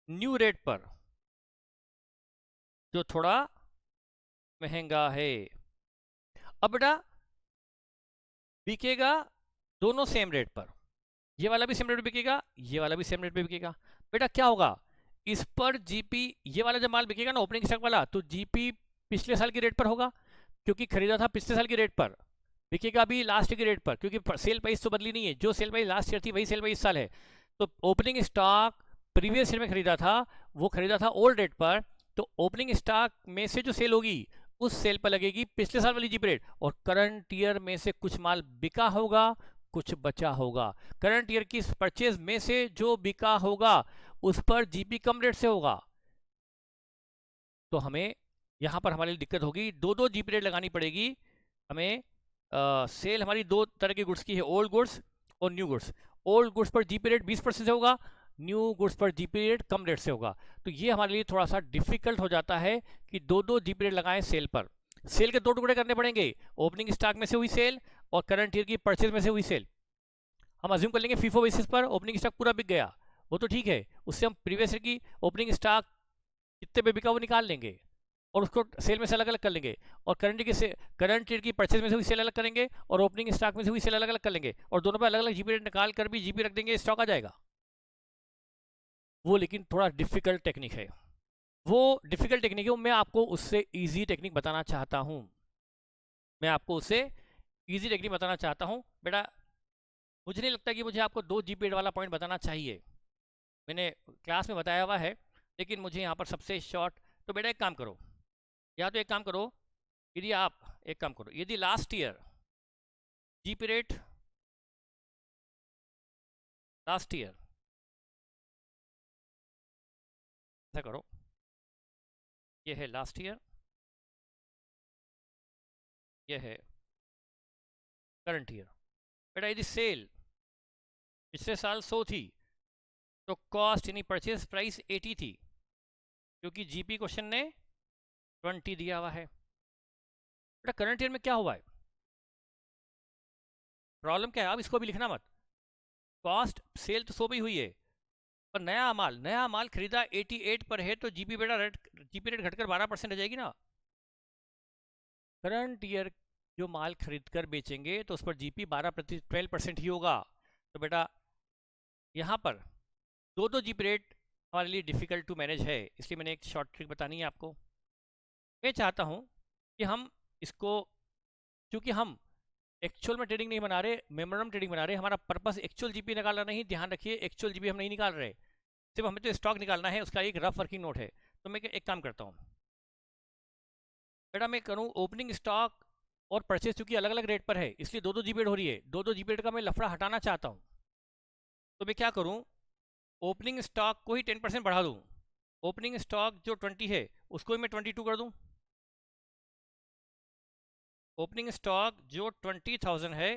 न्यू रेट पर, जो थोड़ा महंगा है। अब बेटा बिकेगा दोनों सेम रेट पर, ये वाला भी सेम रेट पे बिकेगा, ये वाला भी सेम रेट पे बिकेगा। बेटा क्या होगा, इस पर जीपी, ये वाला जब माल बिकेगा ना ओपनिंग स्टॉक वाला, तो जीपी पिछले साल की रेट पर होगा, क्योंकि खरीदा था पिछले साल की रेट पर, बिकेगा भी लास्ट की रेट पर, क्योंकि सेल प्राइस तो बदली नहीं है, जो सेल प्राइस लास्ट ईयर थी वही सेल प्राइस इस साल है। तो ओपनिंग स्टॉक प्रीवियस ईयर में खरीदा था, वो खरीदा था ओल्ड रेट पर, तो ओपनिंग स्टॉक में से जो सेल होगी उस सेल पर लगेगी पिछले साल वाली जीपी रेट, और करंट ईयर में से कुछ माल बिका होगा, कुछ बचा होगा। करंट ईयर की परचेज में से जो बिका होगा उस पर जीपी कम रेट से होगा, तो हमें यहां पर हमारे लिए दिक्कत होगी, दो दो जीपी रेट लगानी पड़ेगी हमें। सेल हमारी दो तरह के गुड्स की है, ओल्ड गुड्स और न्यू गुड्स। ओल्ड गुड्स पर जीपी रेट 20% से होगा, न्यू गुड्स पर जीपी रेट कम रेट से होगा। तो ये हमारे लिए थोड़ा सा डिफिकल्ट हो जाता है कि दो दो जीपी रेट लगाएं सेल पर। सेल के दो टुकड़े करने पड़ेंगे, ओपनिंग स्टॉक में से हुई सेल और करंट ईयर की परचेज में से हुई सेल। हम अज्यूम कर लेंगे फीफो बेसिस पर ओपनिंग स्टॉक पूरा बिक गया, वो तो ठीक है, उससे हम प्रीवियस ईयर की ओपनिंग स्टॉक कितने पे बिका वो निकाल लेंगे, और उसको सेल में से अलग अलग कर लेंगे, और करंट ईयर की परचेज में से हुई सेल अलग करेंगे, और ओपनिंग स्टॉक में से हुई सेल अलग अलग कर लेंगे, और दोनों पे अलग अलग जीपी रेट निकाल कर भी जीपी रख देंगे, स्टॉक आ जाएगा। वो लेकिन थोड़ा डिफिकल्ट टेक्निक है, वो डिफिकल्ट टेक्निक है, मैं आपको उससे ईजी टेक्निक बताना चाहता हूँ, मैं आपको उससे ईजी टेक्निक बताना चाहता हूँ। बेटा मुझे नहीं लगता कि मुझे आपको दो जीपी रेट वाला पॉइंट बताना चाहिए, मैंने क्लास में बताया हुआ है, लेकिन मुझे यहाँ पर सबसे शॉर्ट। तो बेटा एक काम करो, या तो एक काम करो, यदि आप एक काम करो, यदि last year GP rate, last year ऐसा करो, ये है लास्ट ईयर, ये है करंट ईयर। बेटा यदि सेल पिछले साल 100 थी, तो कॉस्ट यानी परचेज प्राइस 80 थी, क्योंकि जीपी क्वेश्चन ने 20 दिया हुआ है। बेटा करंट ईयर में क्या हुआ है, प्रॉब्लम क्या है, अब इसको भी लिखना मत। कॉस्ट सेल तो 100 भी हुई है, पर नया माल खरीदा 88 पर है, तो जीपी बेटा जीपी रेट घटकर 12% रह जाएगी ना। करंट ईयर जो माल खरीद कर बेचेंगे तो उस पर जीपी 12% ही होगा। तो बेटा यहाँ पर दो जीपी रेट हमारे लिए डिफ़िकल्ट टू मैनेज है, इसलिए मैंने एक शॉर्ट ट्रिक बतानी है आपको। मैं चाहता हूँ कि हम इसको, क्योंकि हम एक्चुअल में ट्रेडिंग नहीं बना रहे, मेमोरेंडम ट्रेडिंग बना रहे, हमारा पर्पस एक्चुअल जीपी निकालना नहीं, ध्यान रखिए एक्चुअल जीपी हम नहीं निकाल रहे, सिर्फ हमें तो स्टॉक निकालना है, उसका एक रफ वर्किंग नोट है। तो मैं एक काम करता हूँ बेटा, मैं करूँ ओपनिंग स्टॉक और परचेज, चूंकि अलग अलग रेट पर है इसलिए दो जीपी रेट हो रही है, दो जीपी रेट का मैं लफड़ा हटाना चाहता हूँ। तो मैं क्या करूँ, ओपनिंग स्टॉक को ही 10% बढ़ा दूँ, ओपनिंग स्टॉक जो 20 है उसको ही मैं 22 कर दूँ, ओपनिंग स्टॉक जो 20,000 है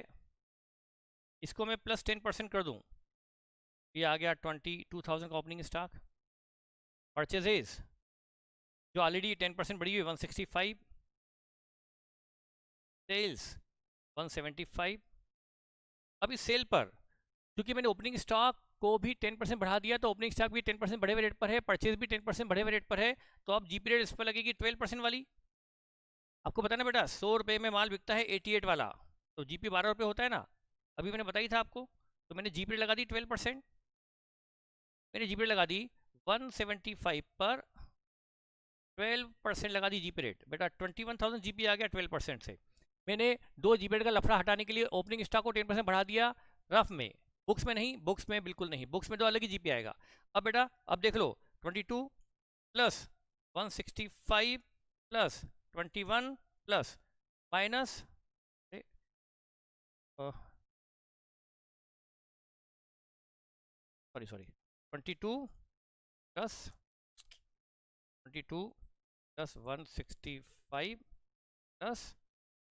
इसको मैं प्लस 10% कर दूँ, ये आ गया 22,000 का ओपनिंग स्टॉक। परचेजेज जो ऑलरेडी 10% बढ़ी हुई 165, सेल्स 175। अब इस सेल पर क्योंकि मैंने ओपनिंग स्टॉक को भी 10% बढ़ा दिया, तो ओपनिंग स्टॉक भी 10% बढ़े हुए रेट पर है, परचेज भी 10% बढ़े हुए रेट पर है, तो अब जीपी रेट इस पर लगेगी 12% वाली। आपको पता ना बेटा 100 रुपये में माल बिकता है 88 वाला, तो जीपी 12 रुपये होता है ना, अभी मैंने बताई था आपको। तो मैंने जीपी लगा दी 12%, मैंने जीपी लगा दी 175 पर 12% लगा दी जीपी रेट, बेटा 21,000 जीपी आ गया 12% से। मैंने दो जीपी रेट का लफड़ा हटाने के लिए ओपनिंग स्टॉक को 10% बढ़ा दिया रफ में, बुक्स में नहीं, बुक्स में बिल्कुल नहीं, बुक्स में तो अलग ही जीपी आएगा। अब बेटा अब देख लो 22 plus 165 plus 21 plus minus sorry sorry 22 plus 22 plus 165 plus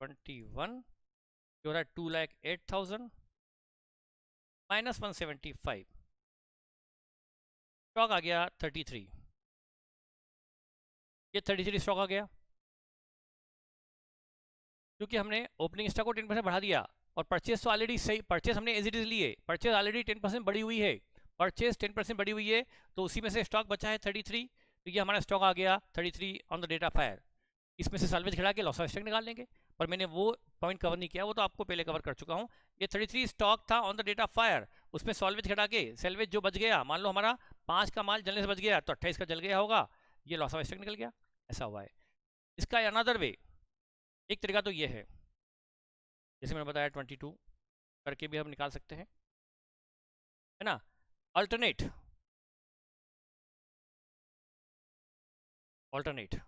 21 जो रहा 2,08,000 माइनस 175, स्टॉक आ गया 33, ये 33 स्टॉक आ गया, क्योंकि हमने ओपनिंग स्टॉक को 10% बढ़ा दिया और परचेस तो ऑलरेडी सही, परचेस हमने एज इट इज लिए, परचेस ऑलरेडी 10% बढ़ी हुई है, परचेस 10% बढ़ी हुई है, तो उसी में से स्टॉक बचा है 33, तो ये हमारा स्टॉक आ गया 33 on the date of fire. इसमें से सैल्वेज खड़ा के लॉस ऑफ स्टॉक निकाल लेंगे, पर मैंने वो पॉइंट कवर नहीं किया, वो तो आपको पहले कवर कर चुका हूँ। ये 33 स्टॉक था on the date of fire, उसमें सॉल्वेज खड़ा के सैल्वेज जो बच गया, मान लो हमारा 5 का माल जलने से बच गया तो 28 का जल गया होगा, ये लॉस ऑफ स्टॉक निकल गया, ऐसा हुआ है। इसका अनदर वे, एक तरीका तो ये है, जैसे मैंने बताया 22 करके भी हम निकाल सकते हैं, है ना। अल्टरनेट, ऑल्टरनेट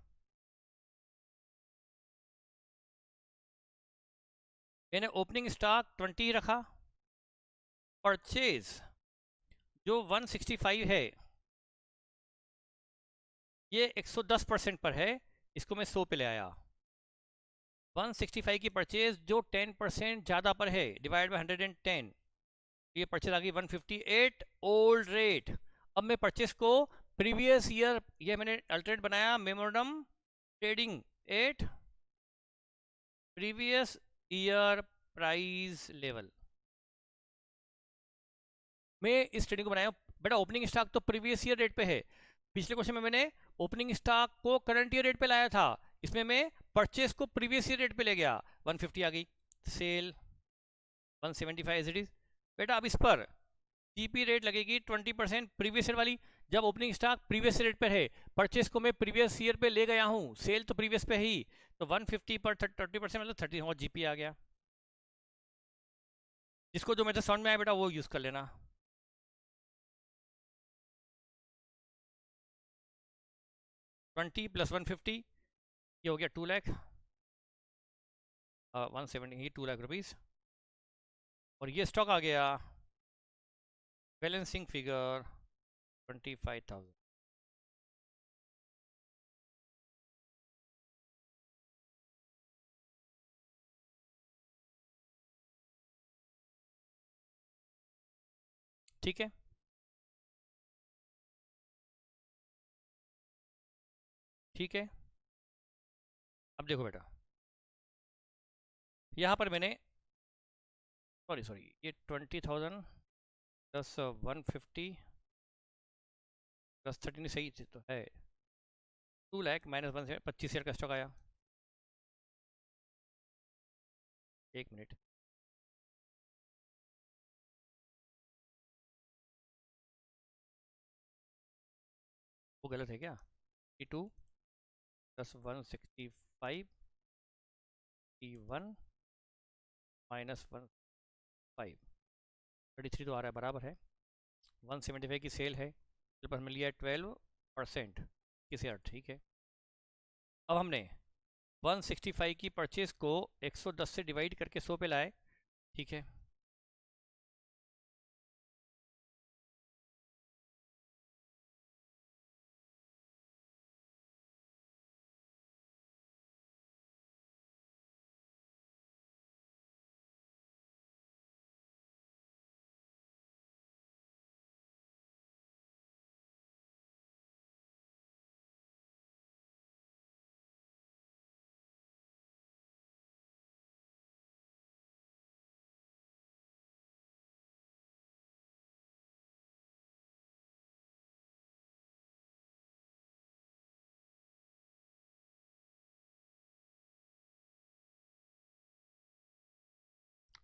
मैंने ओपनिंग स्टॉक 20 रखा, परचेज जो 165 है ये 110% पर है, इसको मैं 100 पे ले आया, 165 की परचेज जो 10% ज़्यादा पर है डिवाइड बाई 110, ये परचेज आ गई 158 ओल्ड रेट। अब मैं परचेज को प्रीवियस ईयर, ये मैंने अल्टरनेट बनाया memorandum trading eight previous year price level, मैं इस ट्रेडिंग को बनाया बेटा। ओपनिंग स्टॉक तो प्रीवियस ईयर रेट पे है, पिछले क्वेश्चन में मैंने ओपनिंग स्टॉक को करंट ईयर रेट पे लाया था, इसमें मैं परचेस को प्रीवियस ईयर रेट पे ले गया, 150 आ गई, सेल 175 एज इट इज। बेटा अब इस पर जीपी रेट लगेगी 20% प्रीवियस ईयर वाली, जब ओपनिंग स्टॉक प्रीवियस रेट पर है, परचेस को मैं प्रीवियस ईयर पे ले गया हूँ, सेल तो प्रीवियस पे ही, तो 150 पर 30% मतलब 30 और जीपी आ गया। जिसको जो मेथड समझ में आया बेटा वो यूज कर लेना। ट्वेंटी प्लस 150 ये हो गया 2 लाख 170 2 लाख रुपीज, और ये स्टॉक आ गया बैलेंसिंग फिगर 25,000। ठीक है, ठीक है। अब देखो बेटा, यहाँ पर मैंने सॉरी ये 20,000 प्लस 150 प्लस 13 सही तो है, 2 लाख माइनस 1 से 25,000 का स्टॉक आया। एक मिनट, वो गलत है क्या? 2 प्लस 165 T1 माइनस 15 33 तो आ रहा है, बराबर है। 175 की सेल है, पर हमने लिया है 12% की शेयर, ठीक है। अब हमने 165 की परचेज को 110 से डिवाइड करके 100 पे लाए, ठीक है।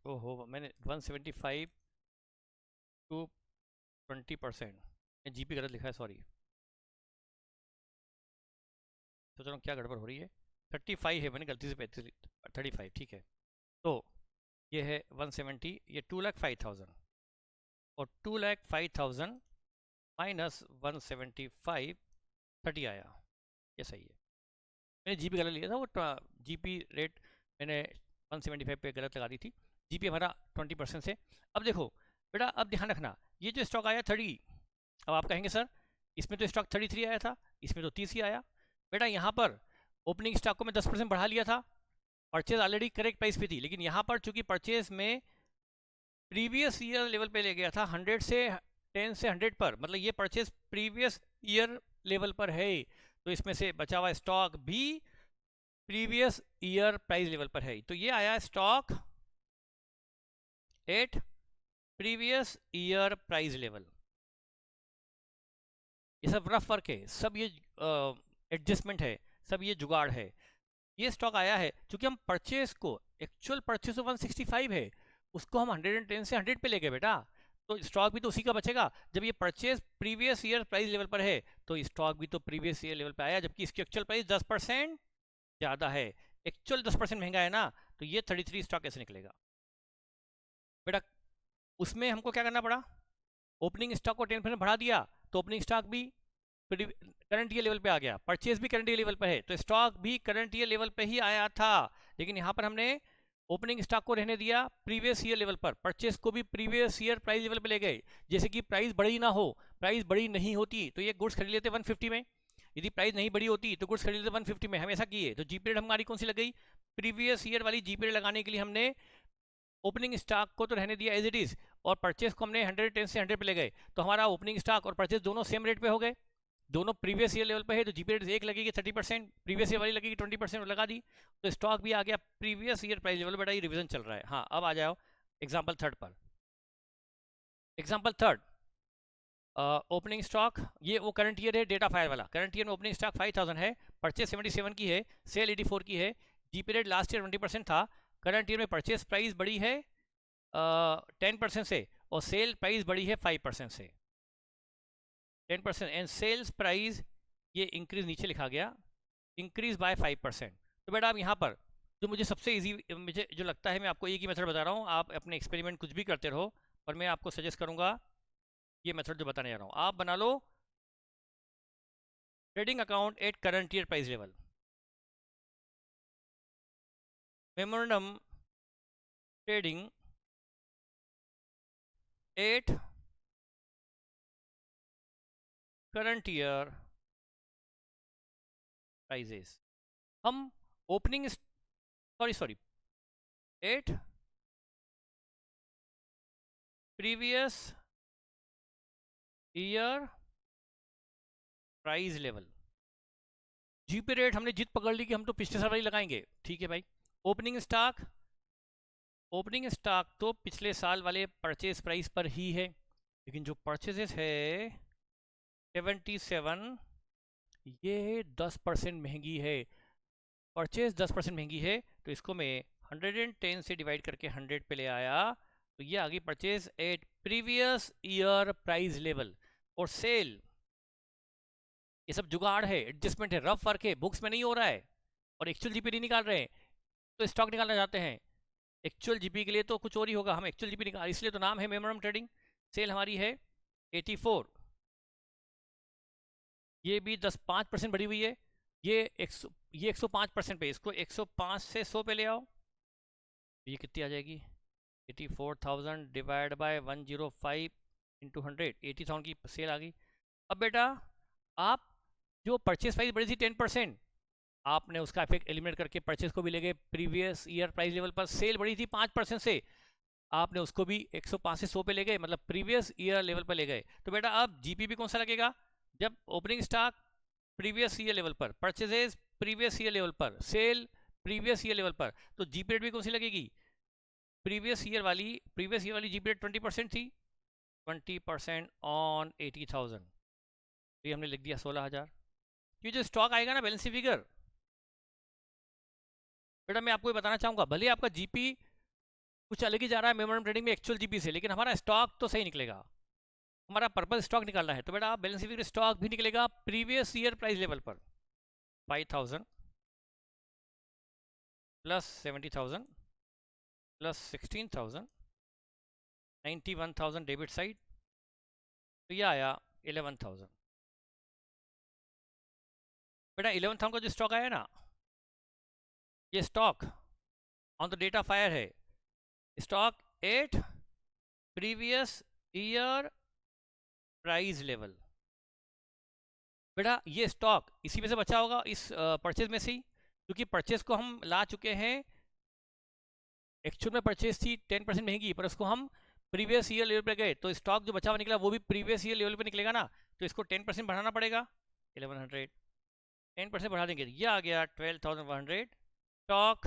ओहो, मैंने 175 टू 20%, जीपी गलत लिखा है, सॉरी। सोच रहा हूँ क्या गड़बड़ हो रही है। 35 है, मैंने गलती से 35, ठीक है। तो ये है 170, ये 2,05,000 और 2,05,000 माइनस 175 30 आया, ये सही है। मैंने जीपी गलत लिया था, वो जीपी रेट मैंने 175 पे गलत लगा दी थी। जीपी हमारा 20% से। अब देखो बेटा, अब ध्यान रखना, ये जो स्टॉक आया 30, अब आप कहेंगे सर इसमें तो स्टॉक 33 आया था, इसमें तो 30 ही आया। बेटा यहाँ पर ओपनिंग स्टॉक को मैं 10% बढ़ा लिया था, परचेज ऑलरेडी करेक्ट प्राइस पे थी, लेकिन यहाँ पर चूंकि परचेज में प्रीवियस ईयर लेवल पे ले गया था 100 से 10 से 100 पर, मतलब ये परचेज प्रीवियस ईयर लेवल पर है, तो इसमें से बचा हुआ स्टॉक भी प्रीवियस ईयर प्राइस लेवल पर है, तो ये आया stock at previous year price level. ये सब रफ वर्क है, सब ये एडजस्टमेंट है, सब ये जुगाड़ है। ये स्टॉक आया है क्योंकि हम परचेस को, एक्चुअल परचेस तो 165 है, उसको हम 110 से 100 पे ले गए बेटा, तो स्टॉक भी तो उसी का बचेगा। जब ये purchase previous year price level पर है तो स्टॉक भी तो प्रीवियस ईयर लेवल पर आया, जबकि इसकी एक्चुअल प्राइस 10% ज़्यादा है। एक्चुअल 10% महंगा है ना, तो ये 33 स्टॉक कैसे निकलेगा बेटा? उसमें हमको क्या करना पड़ा, ओपनिंग स्टॉक को 10% बढ़ा दिया, तो ओपनिंग स्टॉक भी करंट ईयर लेवल पे आ गया, परचेज भी करंट ईयर लेवल पे है, तो स्टॉक भी करंट ईयर लेवल पे ही आया था। लेकिन यहाँ पर हमने ओपनिंग स्टॉक को रहने दिया प्रीवियस ईयर लेवल पर, परचेज को भी प्रीवियस ईयर प्राइस लेवल पे ले गए, जैसे कि प्राइस बड़ी ना हो। प्राइस बड़ी नहीं होती तो ये गुड्स खरीद लेते 150 में, यदि प्राइस नहीं बड़ी होती तो गुड्स खरीद लेते 150 में, हम ऐसा किए। तो जी पीरियड हमारी कौन सी लग गई, प्रीवियस ईयर वाली जी पीरियड लगाने के लिए हमने ओपनिंग स्टॉक को तो रहने दिया एज इट इज, और परचेज को हमने 110 से 100 पे ले गए, तो हमारा ओपनिंग स्टॉक और परचेज दोनों सेम रेट पे हो गए, दोनों प्रीवियस ईयर लेवल पे है, तो जीपी रेट एक लगेगी 30%, प्रीवियस ईयर वाली लगेगी 20%, लगा दी, तो स्टॉक भी आ गया प्रीवियस ईयर प्राइस लेवल। बेटा ये रिवीजन चल रहा है। हाँ, अब आ जाओ एग्जाम्पल थर्ड पर। एग्जाम्पल थर्ड, ओपनिंग स्टॉक, ये वो करंट ईयर है, डेटा फायर वाला। करंट ईयर में ओपनिंग स्टॉक 5,000 है, परचेज 77 की है, सेल 84 की है, जीपी रेट लास्ट ईयर 20% था, करंट ईयर में परचेज प्राइस बड़ी है 10% से, और सेल प्राइस बड़ी है 5% से, 10%, एंड सेल्स प्राइस ये इंक्रीज नीचे लिखा गया, इंक्रीज बाय 5%। तो बेटा अब यहाँ पर जो मुझे सबसे इजी, मुझे जो लगता है, मैं आपको एक ही मेथड बता रहा हूँ, आप अपने एक्सपेरिमेंट कुछ भी करते रहो, पर मैं आपको सजेस्ट करूँगा ये मेथड जो बताने जा रहा हूँ, आप बना लो trading account at current year price level, memorandum trading at current year prices. हम opening, sorry at previous year price level, GP rate हमने जिद पकड़ ली कि हम तो पिछले साल वाली लगाएंगे, ठीक है भाई। ओपनिंग स्टॉक तो पिछले साल वाले परचेज प्राइस पर ही है, लेकिन जो परचेजेस है 77, ये 10% महंगी है। परचेज 10% महंगी है, तो इसको मैं 110 से डिवाइड करके 100 पे ले आया, तो ये आ गई purchase at previous year price level. और सेल, ये सब जुगाड़ है, एडजस्टमेंट है, रफ वर्क है, बुक्स में नहीं हो रहा है, और एक्चुअल जीपी नहीं निकाल रहे हैं। तो स्टॉक निकालना चाहते हैं, एक्चुअल जीपी के लिए तो कुछ और ही होगा, हम एक्चुअल जीपी निकाल, इसलिए तो नाम है मेमोरेंडम ट्रेडिंग। सेल हमारी है 84, ये भी 5% बढ़ी हुई है। ये 105% पे, इसको 105 से 100 पे ले आओ, ये कितनी आ जाएगी? 84,000 डिवाइड बाय 105 इंटू 100, 80,000 की सेल आ गई। अब बेटा आप जो परचेज प्राइस बढ़ी थी 10%, आपने उसका इफेक्ट एलिमिनेट करके परचेज को भी ले गए प्रीवियस ईयर प्राइस लेवल पर। सेल बढ़ी थी 5% से, आपने उसको भी 105 से 100 पे ले गए, मतलब प्रीवियस ईयर लेवल पर ले गए। तो बेटा अब जीपी भी कौन सा लगेगा? जब opening stock previous year level पर, परचेजेस प्रीवियस ईयर लेवल पर, सेल प्रीवियस ईयर लेवल पर, तो जीपी रेट भी कौन सी लगेगी? प्रीवियस ईयर वाली जीपी रेट 20% थी, 20% ऑन 80,000, ये हमने लिख दिया 16,000। ये जो स्टॉक आएगा ना बैलेंस फिगर, बेटा मैं आपको ये बताना चाहूँगा, भले आपका जीपी कुछ अलग ही जा रहा है मेमोरेंडम ट्रेडिंग में एक्चुअल जीपी से, लेकिन हमारा स्टॉक तो सही निकलेगा। हमारा पर्पस स्टॉक निकालना है, तो बेटा आप बैलेंस फिगर स्टॉक भी निकलेगा प्रीवियस ईयर प्राइस लेवल पर। 5,000 प्लस 70,000 प्लस 16,000, 91,000 डेबिट साइड, तो ये आया 11,000। बेटा 11,000 का जो स्टॉक आया ना, ये stock on the data fire है, stock at previous year price level. बेटा ये स्टॉक इसी में से बचा होगा, इस परचेज में से ही, क्योंकि परचेज को हम ला चुके हैं, एक्चुअल में परचेज थी 10% महंगी, पर उसको हम प्रीवियस ईयर लेवल पे गए, तो स्टॉक जो बचा हुआ निकला वो भी प्रीवियस ईयर लेवल पे निकलेगा ना, तो इसको 10% बढ़ाना पड़ेगा। 1100 10% बढ़ा देंगे, ये आ गया 12,100 stock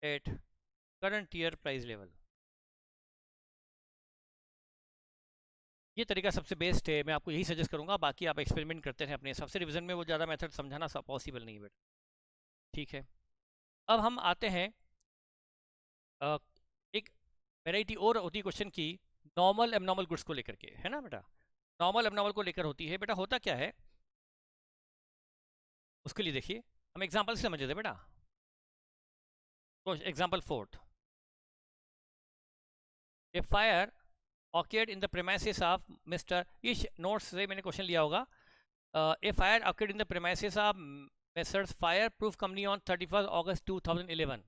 at current year price level. ये तरीका सबसे बेस्ट है, मैं आपको यही सजेस्ट करूंगा, बाकी आप एक्सपेरिमेंट करते हैं अपने हिसाब से, रिविजन में वो ज़्यादा मेथड समझाना पॉसिबल नहीं है बेटा, ठीक है। अब हम आते हैं एक वैरायटी और होती है क्वेश्चन की, नॉर्मल एबनॉर्मल गुड्स को लेकर के, है ना बेटा, नॉर्मल एबनॉर्मल को लेकर होती है। बेटा होता क्या है उसके लिए देखिए, हम एग्जाम्पल से समझ लेते बेटा। तो example 4, A fire occurred in the premises of Mr. इस नोट्स से मैंने क्वेश्चन लिया होगा। ए fire occurred in the premises of Messrs. Fireproof Company on 31st August 2011.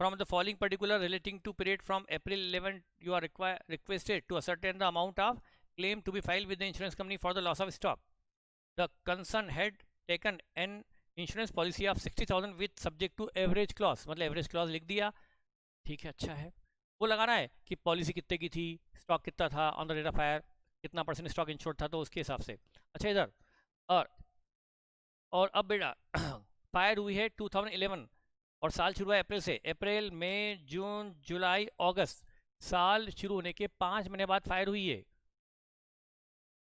From the following particular relating to period from April 11, you are requested to ascertain the amount of claim to be filed with the insurance company for the loss of stock. The concern had taken an insurance policy of 60,000 with subject to average clause, मतलब average clause लिख दिया, ठीक है, अच्छा है। वो लगाना है कि पॉलिसी कितने की थी, स्टॉक कितना था, on the date of fire कितना परसेंट स्टॉक इंश्योर्ड था, तो उसके हिसाब से। अच्छा इधर और अब बेटा फायर हुई है 2011 और साल शुरू हुआ अप्रैल से, अप्रैल मई जून जुलाई अगस्त, साल शुरू होने के 5 महीने बाद फायर हुई है।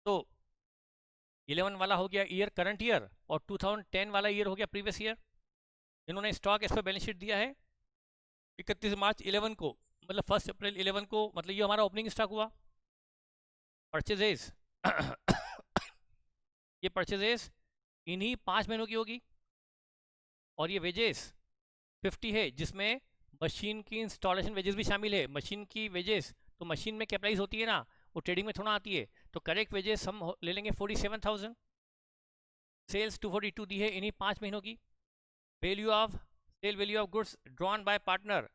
तो 11 वाला हो गया ईयर करंट ईयर, और 2010 वाला ईयर हो गया प्रीवियस ईयर। इन्होंने स्टॉक इस पर बैलेंस शीट दिया है 31 मार्च 11 को, मतलब 1 अप्रैल 11 को, मतलब ये हमारा ओपनिंग स्टॉक हुआ। परचेजेस ये परचेजेस इन्हीं 5 महीनों की होगी, और ये वेजेस 50 है, जिसमें मशीन की इंस्टॉलेशन वेजेस भी शामिल है। मशीन की वेजेस तो मशीन में कैपिटलाइज होती है ना, वो ट्रेडिंग में थोड़ा आती है, तो करेक्ट वेजेस हम ले लेंगे 47,000। सेल्स 242 दी है इन्हीं 5 महीनों की। Value of sale value of goods drawn by partner,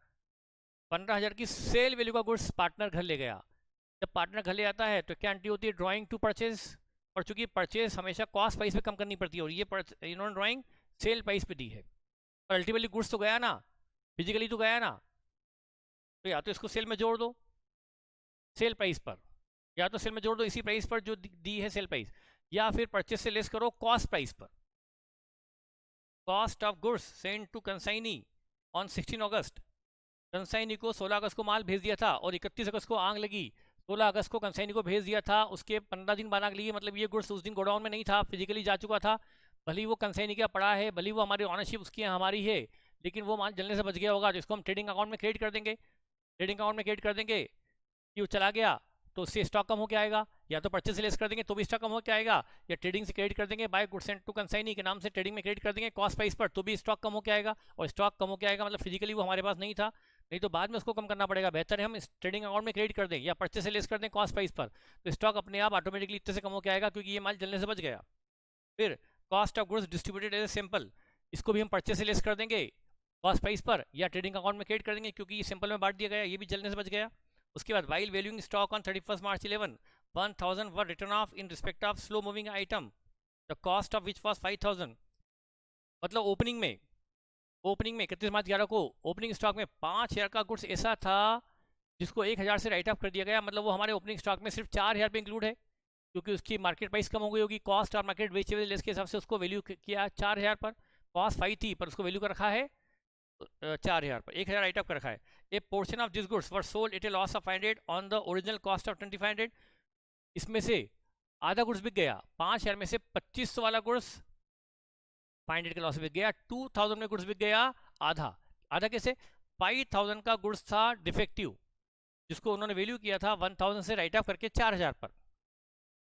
15,000 की सेल वैल्यू का गुड्स पार्टनर घर ले गया। जब पार्टनर घर ले आता है तो क्या एंट्री होती है? ड्राइंग टू परचेज, और चूंकि परचेज हमेशा कॉस्ट प्राइस पे कम करनी पड़ती है, और ये इन्होंने ड्राइंग सेल प्राइस पे दी है, और अल्टीमेटली गुड्स तो गया ना, फिजिकली तो गया ना, तो या तो इसको सेल में जोड़ दो सेल प्राइस पर, या तो सेल में जोड़ दो इसी प्राइस पर जो दी है सेल प्राइस, या फिर परचेस से लेस करो कॉस्ट प्राइस पर। Cost of goods sent to consignee on 16 August, consignee को 16 अगस्त को माल भेज दिया था और 31 अगस्त को आग लगी। 16 अगस्त को कंसाइनी को भेज दिया था, उसके 15 दिन बाद आग लगी, मतलब ये गुड्स उस दिन गोडाउन में नहीं था, फिजिकली जा चुका था। भले ही वो कंसाइनी का पड़ा है, भले ही वो हमारी ऑनरशिप उसकी हमारी है, लेकिन वो माल जलने से बच गया होगा, जिसको हम ट्रेडिंग अकाउंट में क्रेडिट कर देंगे। ट्रेडिंग अकाउंट में क्रेडिट कर देंगे कि वो चला गया तो उससे स्टॉक कम होकर आएगा, या तो परचेज से लेस कर देंगे तो भी स्टॉक कम होकर आएगा, या ट्रेडिंग से क्रेडिट कर देंगे by goods and to consignee के नाम से ट्रेडिंग में क्रेडिट कर देंगे कॉस्ट प्राइस पर, तो भी स्टॉक कम होकर आएगा। और स्टॉक कम होकर आएगा मतलब फिजिकली वो हमारे पास नहीं था, नहीं तो बाद में उसको कम करना पड़ेगा। बेहतर है हम इस ट्रेडिंग अकाउंट में क्रेडिट कर दें या परचेज से लेस कर दें कॉस्ट प्राइस पर, तो स्टॉक अपने आप ऑटोमेटिकली इतने से कम होकर आएगा क्योंकि ये माल जलने से बच गया। फिर cost of goods distributed as a simple, इसको भी हम परचेज से लेस कर देंगे कॉस्ट प्राइस पर या ट्रेडिंग अकाउंट में क्रेडिट कर देंगे क्योंकि ये सिंपल में बांट दिया गया, ये भी जलने से बच गया। उसके बाद while valuing stock on 31 March 11, 1000 were return of in respect of slow moving item, the cost of which was 5000। मतलब ओपनिंग में 31 मार्च 11 को ओपनिंग स्टॉक में 5000 का गुड्स ऐसा था जिसको 1000 से राइट ऑफ कर दिया गया, मतलब वो हमारे ओपनिंग स्टॉक में सिर्फ 4000 पे इंक्लूड है क्योंकि उसकी मार्केट प्राइस कम हो गई होगी। कॉस्ट और मार्केट वेचेबल लेस के हिसाब से उसको वैल्यू किया 4000 पर, कॉस्ट 5 थी पर उसको वैल्यू कर रखा है 4000 पर, 1000 राइट ऑफ कर रखा है। ए portion of this goods were sold at A loss of 500 on the original cost of 2500, इसमें से आधा गुड्स बिक गया, 5000 में से 2500 वाला गुड्स 500 के लॉस बिक गया, 2000 में गुड्स बिक गया आधा। आधा कैसे? 5000 का गुड्स था डिफेक्टिव जिसको उन्होंने वैल्यू किया था 1000 से राइट ऑफ करके 4000 पर,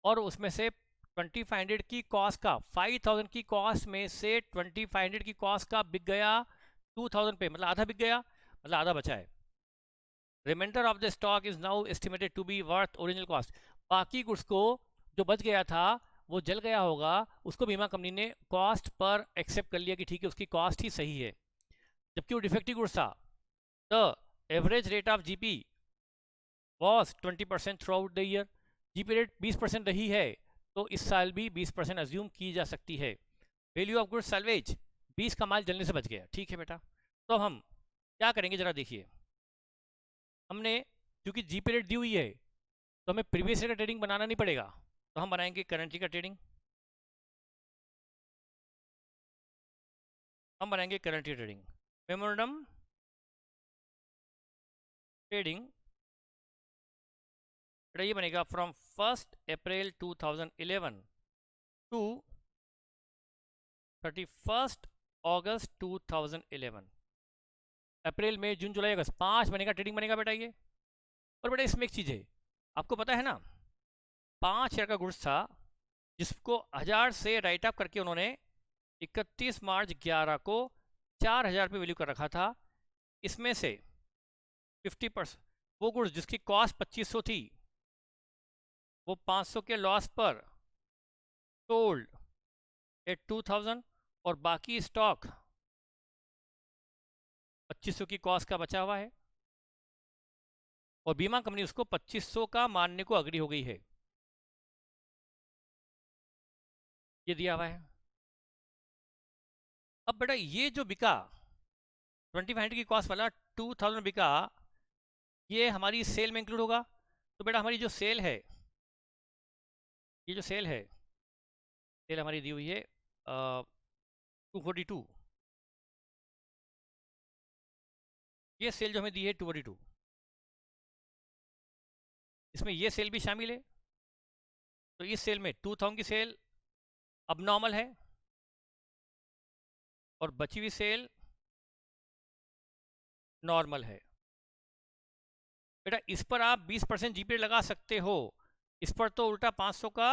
और उसमें से 2500 की कॉस्ट का 5000 की कॉस्ट में से 2500 की कॉस्ट का बिक गया 2000 पे, मतलब आधा बिक गया, मतलब आधा बचा है। Reminder of the stock is now estimated to be worth original cost, बाकी गुड्स को जो बच गया था वो जल गया होगा, उसको बीमा कंपनी ने कॉस्ट पर एक्सेप्ट कर लिया कि ठीक है उसकी कॉस्ट ही सही है, जबकि वो डिफेक्टिव गुड्स था। The average rate of GP was 20% through out the year, GP rate 20% रही है तो इस साल भी 20% अज्यूम की जा सकती है। वैल्यू ऑफ गुड्स सैल्वेज, 20 का माल जलने से बच गया, ठीक है बेटा। तो हम क्या करेंगे जरा देखिए, हमने क्योंकि जीपी रेट दी हुई है तो हमें प्रीवियस ईयर का ट्रेडिंग बनाना नहीं पड़ेगा, तो हम बनाएंगे करंट ईयर का ट्रेडिंग, हम बनाएंगे current year trading. Memorandum trading ये बनेगा फ्रॉम 1 अप्रैल 2011 टू 31 अगस्त 2011, अप्रैल मई जून जुलाई अगस्त 5 महीने का ट्रेडिंग बनेगा बेटा ये। और बेटा इसमें एक चीज़ है, आपको पता है ना 5000 का गुड्स था जिसको 1000 से राइट ऑफ करके उन्होंने 31 मार्च 11 को 4000 पे वैल्यू कर रखा था। इसमें से 50% वो गुड्स जिसकी कॉस्ट 2500 थी वो 500 के लॉस पर सोल्ड एट 2000, और बाकी स्टॉक 2500 की कॉस्ट का बचा हुआ है और बीमा कंपनी उसको 2500 का मानने को अग्री हो गई है, ये दिया हुआ है। अब बेटा ये जो बिका 2500 की कॉस्ट वाला 2000 बिका, ये हमारी सेल में इंक्लूड होगा। तो बेटा हमारी जो सेल है, ये जो सेल है, सेल हमारी दी हुई है 242, ये सेल जो हमें दी है 242, इसमें ये सेल भी शामिल है। तो इस सेल में 2000 की सेल अब नॉर्मल है और बची हुई सेल नॉर्मल है। बेटा इस पर आप 20% जीपी लगा सकते हो, इस पर तो उल्टा 500 का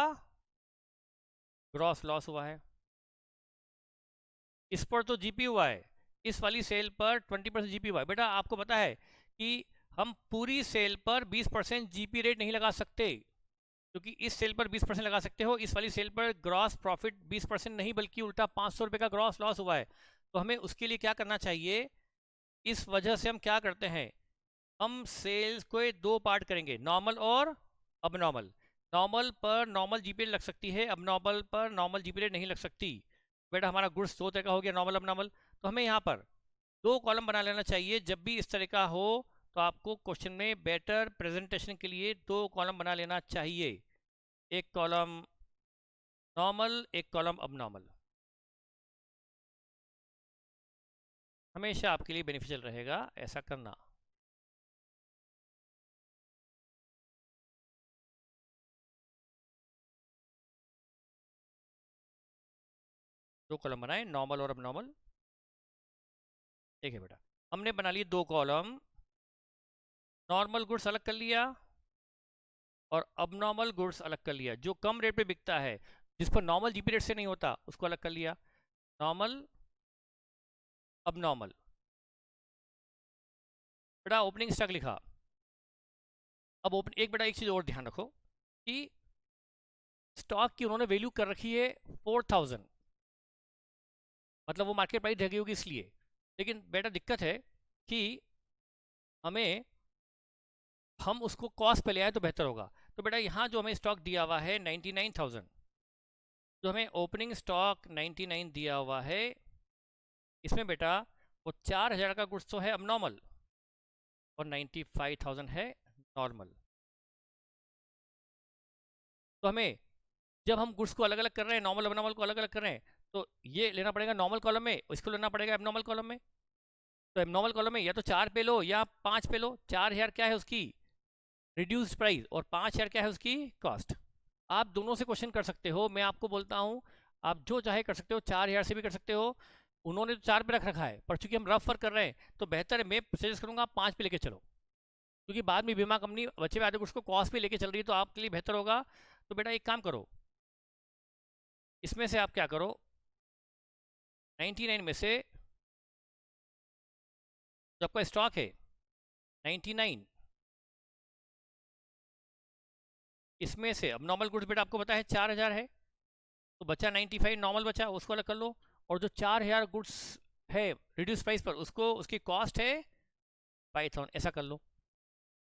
ग्रॉस लॉस हुआ है, इस पर तो जीपी हुआ है, इस वाली सेल पर 20% जीपी हुआ है। बेटा आपको पता है कि हम पूरी सेल पर 20% जीपी रेट नहीं लगा सकते, क्योंकि इस सेल पर 20% लगा सकते हो, इस वाली सेल पर ग्रॉस प्रॉफिट 20% नहीं बल्कि उल्टा 500 रुपये का ग्रॉस लॉस हुआ है। तो हमें उसके लिए क्या करना चाहिए, इस वजह से हम क्या करते हैं, हम सेल्स को दो पार्ट करेंगे, नॉर्मल और अबनॉर्मल। नॉर्मल पर नॉर्मल जीपी लग सकती है, अबनॉर्मल पर नॉर्मल जीपी रेट नहीं लग सकती। बेटा हमारा गुड्स दो तरह का हो गया, नॉर्मल अबनॉर्मल, तो हमें यहाँ पर दो कॉलम बना लेना चाहिए। जब भी इस तरह का हो तो आपको क्वेश्चन में बेटर प्रेजेंटेशन के लिए दो कॉलम बना लेना चाहिए। एक कॉलम नॉर्मल एक कॉलम अब नॉर्मल, हमेशा आपके लिए बेनिफिशियल रहेगा ऐसा करना। दो कॉलम बनाए, नॉर्मल और अब नॉर्मल। ठीक है बेटा, हमने बना लिए दो कॉलम, नॉर्मल गुड्स अलग कर लिया और अब नॉर्मल गुड्स अलग कर लिया। जो कम रेट पे बिकता है, जिस पर नॉर्मल जीपी रेट से नहीं होता, उसको अलग कर लिया। नॉर्मल अब नॉर्मल। बेटा ओपनिंग स्टॉक लिखा। अब ओपन एक बेटा एक चीज़ और ध्यान रखो कि स्टॉक की उन्होंने वैल्यू कर रखी है 4000, मतलब वो मार्केट प्राइस रखी होगी इसलिए। लेकिन बेटा दिक्कत है कि हम उसको कॉस्ट पे ले आए तो बेहतर होगा। तो बेटा यहाँ जो हमें स्टॉक दिया हुआ है 99,000, जो हमें ओपनिंग स्टॉक 99 दिया हुआ है, इसमें बेटा वो 4000 का गुड्स तो है अब नॉर्मल और 95,000 है नॉर्मल। तो हमें जब हम गुड्स को अलग अलग कर रहे हैं, नॉर्मल अब नॉर्मल को अलग अलग कर रहे हैं, तो ये लेना पड़ेगा नॉर्मल कॉलम में, इसको लेना पड़ेगा एबनॉर्मल कॉलम में। तो एबनॉर्मल कॉलम में या तो 4 पे लो या 5 पे लो। 4000 क्या है उसकी रिड्यूस्ड प्राइस और 5000 क्या है उसकी कॉस्ट। आप दोनों से क्वेश्चन कर सकते हो, मैं आपको बोलता हूँ आप जो चाहे कर सकते हो, 4000 से भी कर सकते हो। उन्होंने तो 4 पे रख रखा है, पर चूंकि हम रफ वर्क कर रहे हैं तो बेहतर है, मैं सजेस्ट करूँगा आप 5 पे लेके चलो, क्योंकि बाद में बीमा कंपनी बचे हुए आधे गुड्स को कॉस्ट पे लेके चल रही है, तो आपके लिए बेहतर होगा। तो बेटा एक काम करो, इसमें से आप क्या करो, 99 में से जो आपका स्टॉक है 99, इसमें से अब नॉर्मल गुड्स बेटा आपको पता है 4000 है, तो बचा 95 नॉर्मल बचा, उसको अलग कर लो। और जो 4000 गुड्स है रिड्यूस प्राइस पर, उसको उसकी कॉस्ट है 5000, ऐसा कर लो।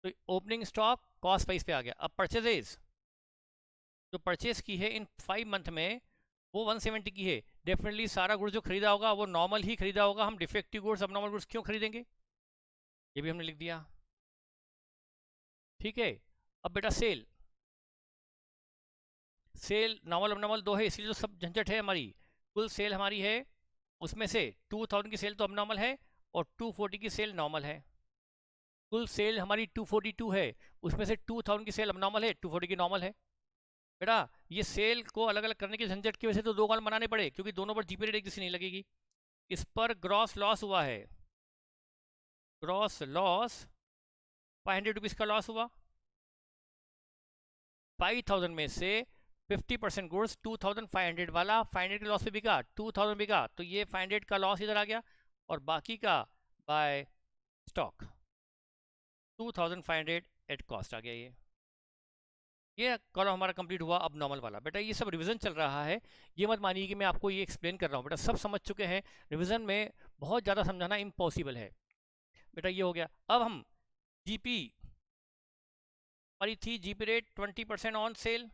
तो ओपनिंग स्टॉक कॉस्ट प्राइस पे आ गया। अब परचेजेज जो परचेज की है इन 5 मंथ में, वो 170 की है। डेफिनेटली सारा गुड्स जो खरीदा होगा वो नॉर्मल ही खरीदा होगा, हम डिफेक्टिव गुड्स अब नॉर्मल गुड्स क्यों खरीदेंगे, ये भी हमने लिख दिया। ठीक है, अब बेटा सेल नॉर्मल अब नॉर्मल दो है, इसलिए जो सब झंझट है हमारी, कुल सेल हमारी है उसमें से 2000 की सेल तो अब नॉर्मल है और 240 की सेल नॉर्मल है। कुल सेल हमारी 242 है, उसमें से 2000 की सेल अब नॉर्मल है, 240 की नॉर्मल है। बेटा ये सेल को अलग अलग करने की झंझट की वजह से तो दो कॉलम बनाने पड़े, क्योंकि दोनों पर जीपी रेट एक जैसी नहीं लगेगी। इस पर ग्रॉस लॉस हुआ है, ग्रॉस लॉस 500 रुपीज़ का लॉस हुआ। 5000 में से 50% गुड्स 2500 वाला 500 के लॉस पे बिका, 2000 बिका, तो ये 500 का लॉस इधर आ गया और बाकी का बाय स्टॉक 2500 एट कॉस्ट आ गया। ये कॉलम हमारा कंप्लीट हुआ। अब नॉर्मल वाला बेटा ये सब रिवीजन चल रहा है, ये मत मानिए कि मैं आपको ये एक्सप्लेन कर रहा हूँ, बेटा सब समझ चुके हैं। रिवीजन में बहुत ज़्यादा समझाना इम्पॉसिबल है। बेटा ये हो गया। अब हम जीपी हमारी थी, जीपी रेट 20% ऑन सेल।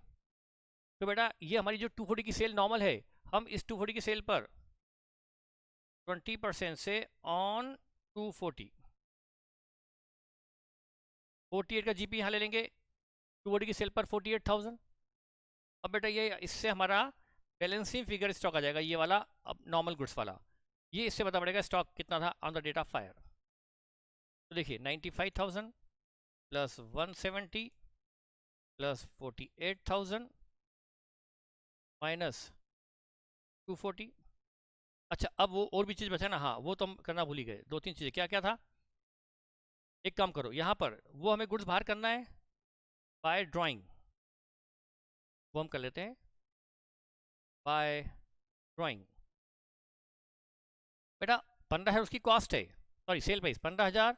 तो बेटा ये हमारी जो 240 की सेल नॉर्मल है, हम इस 240 की सेल पर 20% से ऑन 240, 48 का जीपी यहाँ ले लेंगे, 240 की सेल पर 48,000। अब बेटा ये इससे हमारा बैलेंसिंग फिगर स्टॉक आ जाएगा, ये वाला अब नॉर्मल गुड्स वाला। ये इससे पता पड़ेगा स्टॉक कितना था on the date of fire. तो देखिए 95,000 प्लस 170 प्लस 48,000 माइनस 240। अच्छा अब वो और भी चीज़ बचा ना, हाँ वो तो हम करना भूल ही गए। दो तीन चीज़ें, क्या क्या था, एक काम करो यहाँ पर वो हमें गुड्स बाहर करना है बाय ड्राइंग, वो हम कर लेते हैं बाय ड्राइंग। बेटा 15 है उसकी कॉस्ट है, सॉरी सेल प्राइस 15,000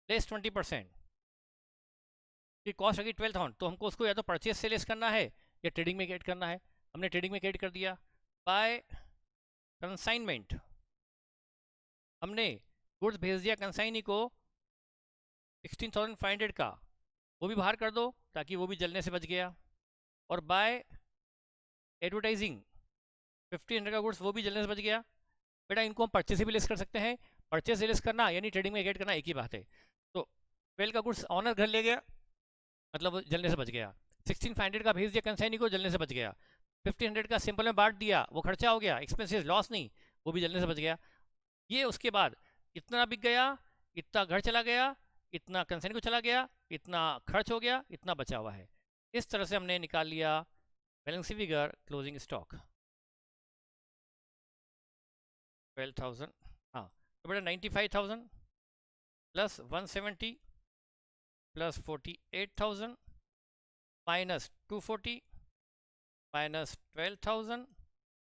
लेस 20%, की कॉस्ट लगी 12,000, तो हमको उसको या तो परचेज से लेस करना है या ट्रेडिंग में ऐड करना है। हमने ट्रेडिंग में ऐड कर दिया। बाय कंसाइनमेंट, हमने गुड्स भेज दिया कंसाइनी को 16,500 का, वो भी बाहर कर दो ताकि वो भी जलने से बच गया। और बाय एडवर्टाइजिंग 1500 का गुड्स, वो भी जलने से बच गया। बेटा इनको हम परचेज से भी लेस कर सकते हैं, परचेज से लेस करना यानी ट्रेडिंग में ऐड करना एक ही बात है। तो 12 का गुड्स ऑनर घर ले गया, मतलब जलने से बच गया। 16,500 का भेज दिया कंसाइनी को, जलने से बच गया। 1500 का सिंपल में बांट दिया, वो खर्चा हो गया, एक्सपेंसेस लॉस नहीं, वो भी जलने से बच गया। ये उसके बाद इतना बिक गया, इतना घर चला गया, इतना कंसेंट को चला गया, इतना खर्च हो गया, इतना बचा हुआ है। इस तरह से हमने निकाल लिया बैलेंस फिगर क्लोजिंग स्टॉक 12,000। हाँ तो बेटा 95,000 plus 170 plus 48,000 minus 240 minus 12,000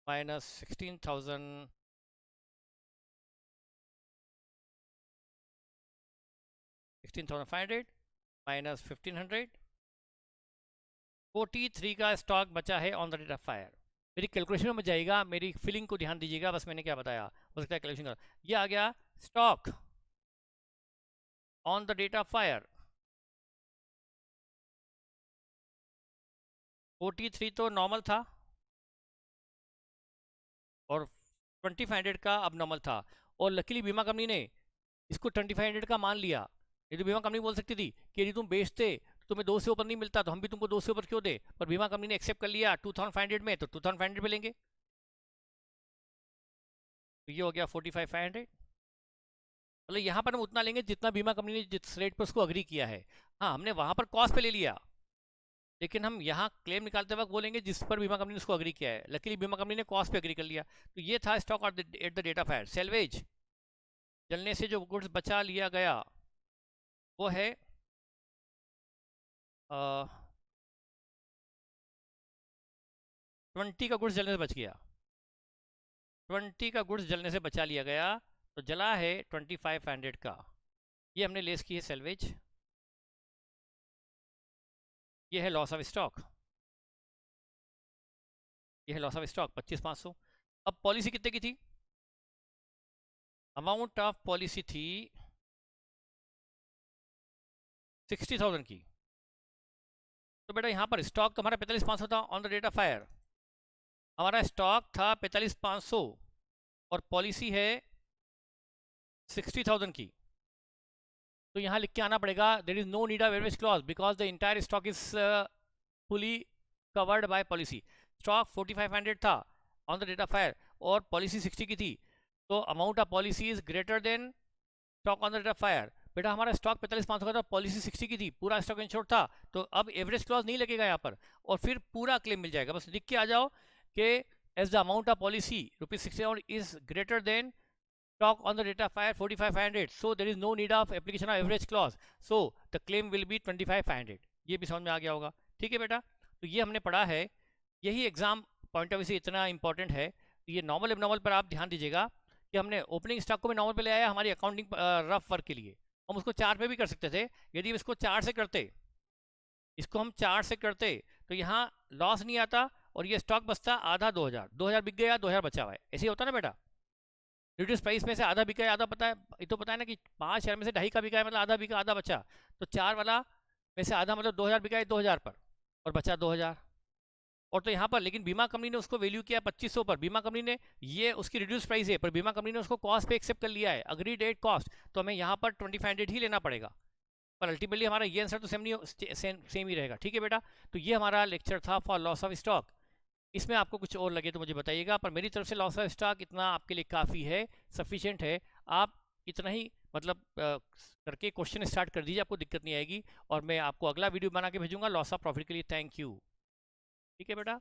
minus 16,000 16,500 minus 1,500 43 का स्टॉक बचा है on the date of fire. मेरी कैलकुलेशन में जाएगा, मेरी फिलिंग को ध्यान दीजिएगा, बस मैंने क्या बताया हो सकता है कैलकुलेशन कर। ये आ गया stock on the date of fire 43 तो नॉर्मल था और 2,500 का अब नॉर्मल था, और लकीली बीमा कंपनी ने इसको 2,500 का मान लिया। ये तो बीमा कंपनी बोल सकती थी कि यदि तुम बेचते तुम्हें 2 से ऊपर नहीं मिलता तो हम भी तुमको 2 से ऊपर क्यों दे, पर बीमा कंपनी ने एक्सेप्ट कर लिया 2,500 में, तो 2,500 पे लेंगे। तो ये हो गया 45,500, मतलब यहाँ पर हम उतना लेंगे जितना बीमा कंपनी ने जिस रेट पर उसको अग्री किया है। हाँ हमने वहाँ पर कॉस्ट पे ले लिया, लेकिन हम यहाँ क्लेम निकालते वक्त बोलेंगे जिस पर बीमा कंपनी ने उसको अग्री किया है। लकीली बीमा कंपनी ने कॉस्ट पे अग्री कर लिया। तो ये था stock at the date of fire. Salvage जलने से जो गुड्स बचा लिया गया वो है 20 का गुड्स जलने से बच गया, 20 का गुड्स जलने से बचा लिया गया, तो जला है 2,500 का। ये हमने लेस की है सेल्वेज। ये है लॉस ऑफ स्टॉक, ये है लॉस ऑफ स्टॉक 25,500। अब पॉलिसी कितने की थी? अमाउंट ऑफ पॉलिसी थी 60,000 की। तो बेटा यहाँ पर स्टॉक तो हमारा 45,500 था on the date of fire. हमारा स्टॉक था 45,500 और पॉलिसी है 60,000 की। तो यहाँ लिख के आना पड़ेगा there is no need of average clause because the entire stock is fully covered by policy. Stock 4,500 था on the date of fire और पॉलिसी 60 की थी, तो amount of policy is greater than stock on the date of fire. बेटा हमारा stock 45,500 का था, policy 60 की थी, पूरा स्टॉक इंश्योर्ड था, तो अब एवरेज क्लॉज नहीं लगेगा यहाँ पर और फिर पूरा क्लेम मिल जाएगा। बस लिख के आ जाओ कि as the amount of policy ₹60 is greater than stock on the date of fire 45,500, so there is no need of application of average clause, so the claim will be 25,500। ये भी समझ में आ गया होगा, ठीक है बेटा। तो ये हमने पढ़ा है, यही एग्जाम पॉइंट ऑफ व्यू से इतना इंपॉर्टेंट है। तो ये नॉर्मल एबनॉर्मल पर आप ध्यान दीजिएगा कि हमने ओपनिंग स्टॉक को भी नॉर्मल पे ले आया हमारी अकाउंटिंग रफ वर्क के लिए। हम उसको 4 पे भी कर सकते थे, यदि इसको 4 से करते, इसको हम 4 से करते तो यहाँ लॉस नहीं आता और ये स्टॉक बचता आधा 2,000 बिक गया, 2,000 बचा हुआ है। ऐसे ही होता ना बेटा, रिड्यूस प्राइस में से आधा बिका है, आधा पता है, ये तो पता है ना कि 5,000 में से 2.5 का बिका है, मतलब आधा बिका आधा बचा, तो 4 वाला में से आधा मतलब 2,000 बिका है 2,000 पर और बचा 2,000। और तो यहाँ पर लेकिन बीमा कंपनी ने उसको वैल्यू किया 2,500 पर, बीमा कंपनी ने ये उसकी रिड्यूस प्राइस है पर बीमा कंपनी ने उसको कॉस्ट पे एक्सेप्ट कर लिया है, अग्री डेट कॉस्ट, तो हमें यहाँ पर 2,500 ही लेना पड़ेगा। पर अल्टीमेटली हमारा ये आंसर तो सेम ही रहेगा, ठीक है बेटा। तो ये हमारा लेक्चर था फॉर लॉस ऑफ स्टॉक। इसमें आपको कुछ और लगे तो मुझे बताइएगा, पर मेरी तरफ से लॉस ऑफ स्टॉक इतना आपके लिए काफ़ी है, सफिशिएंट है। आप इतना ही मतलब करके क्वेश्चन स्टार्ट कर दीजिए, आपको दिक्कत नहीं आएगी, और मैं आपको अगला वीडियो बना के भेजूंगा लॉस ऑफ प्रॉफिट के लिए। थैंक यू, ठीक है बेटा।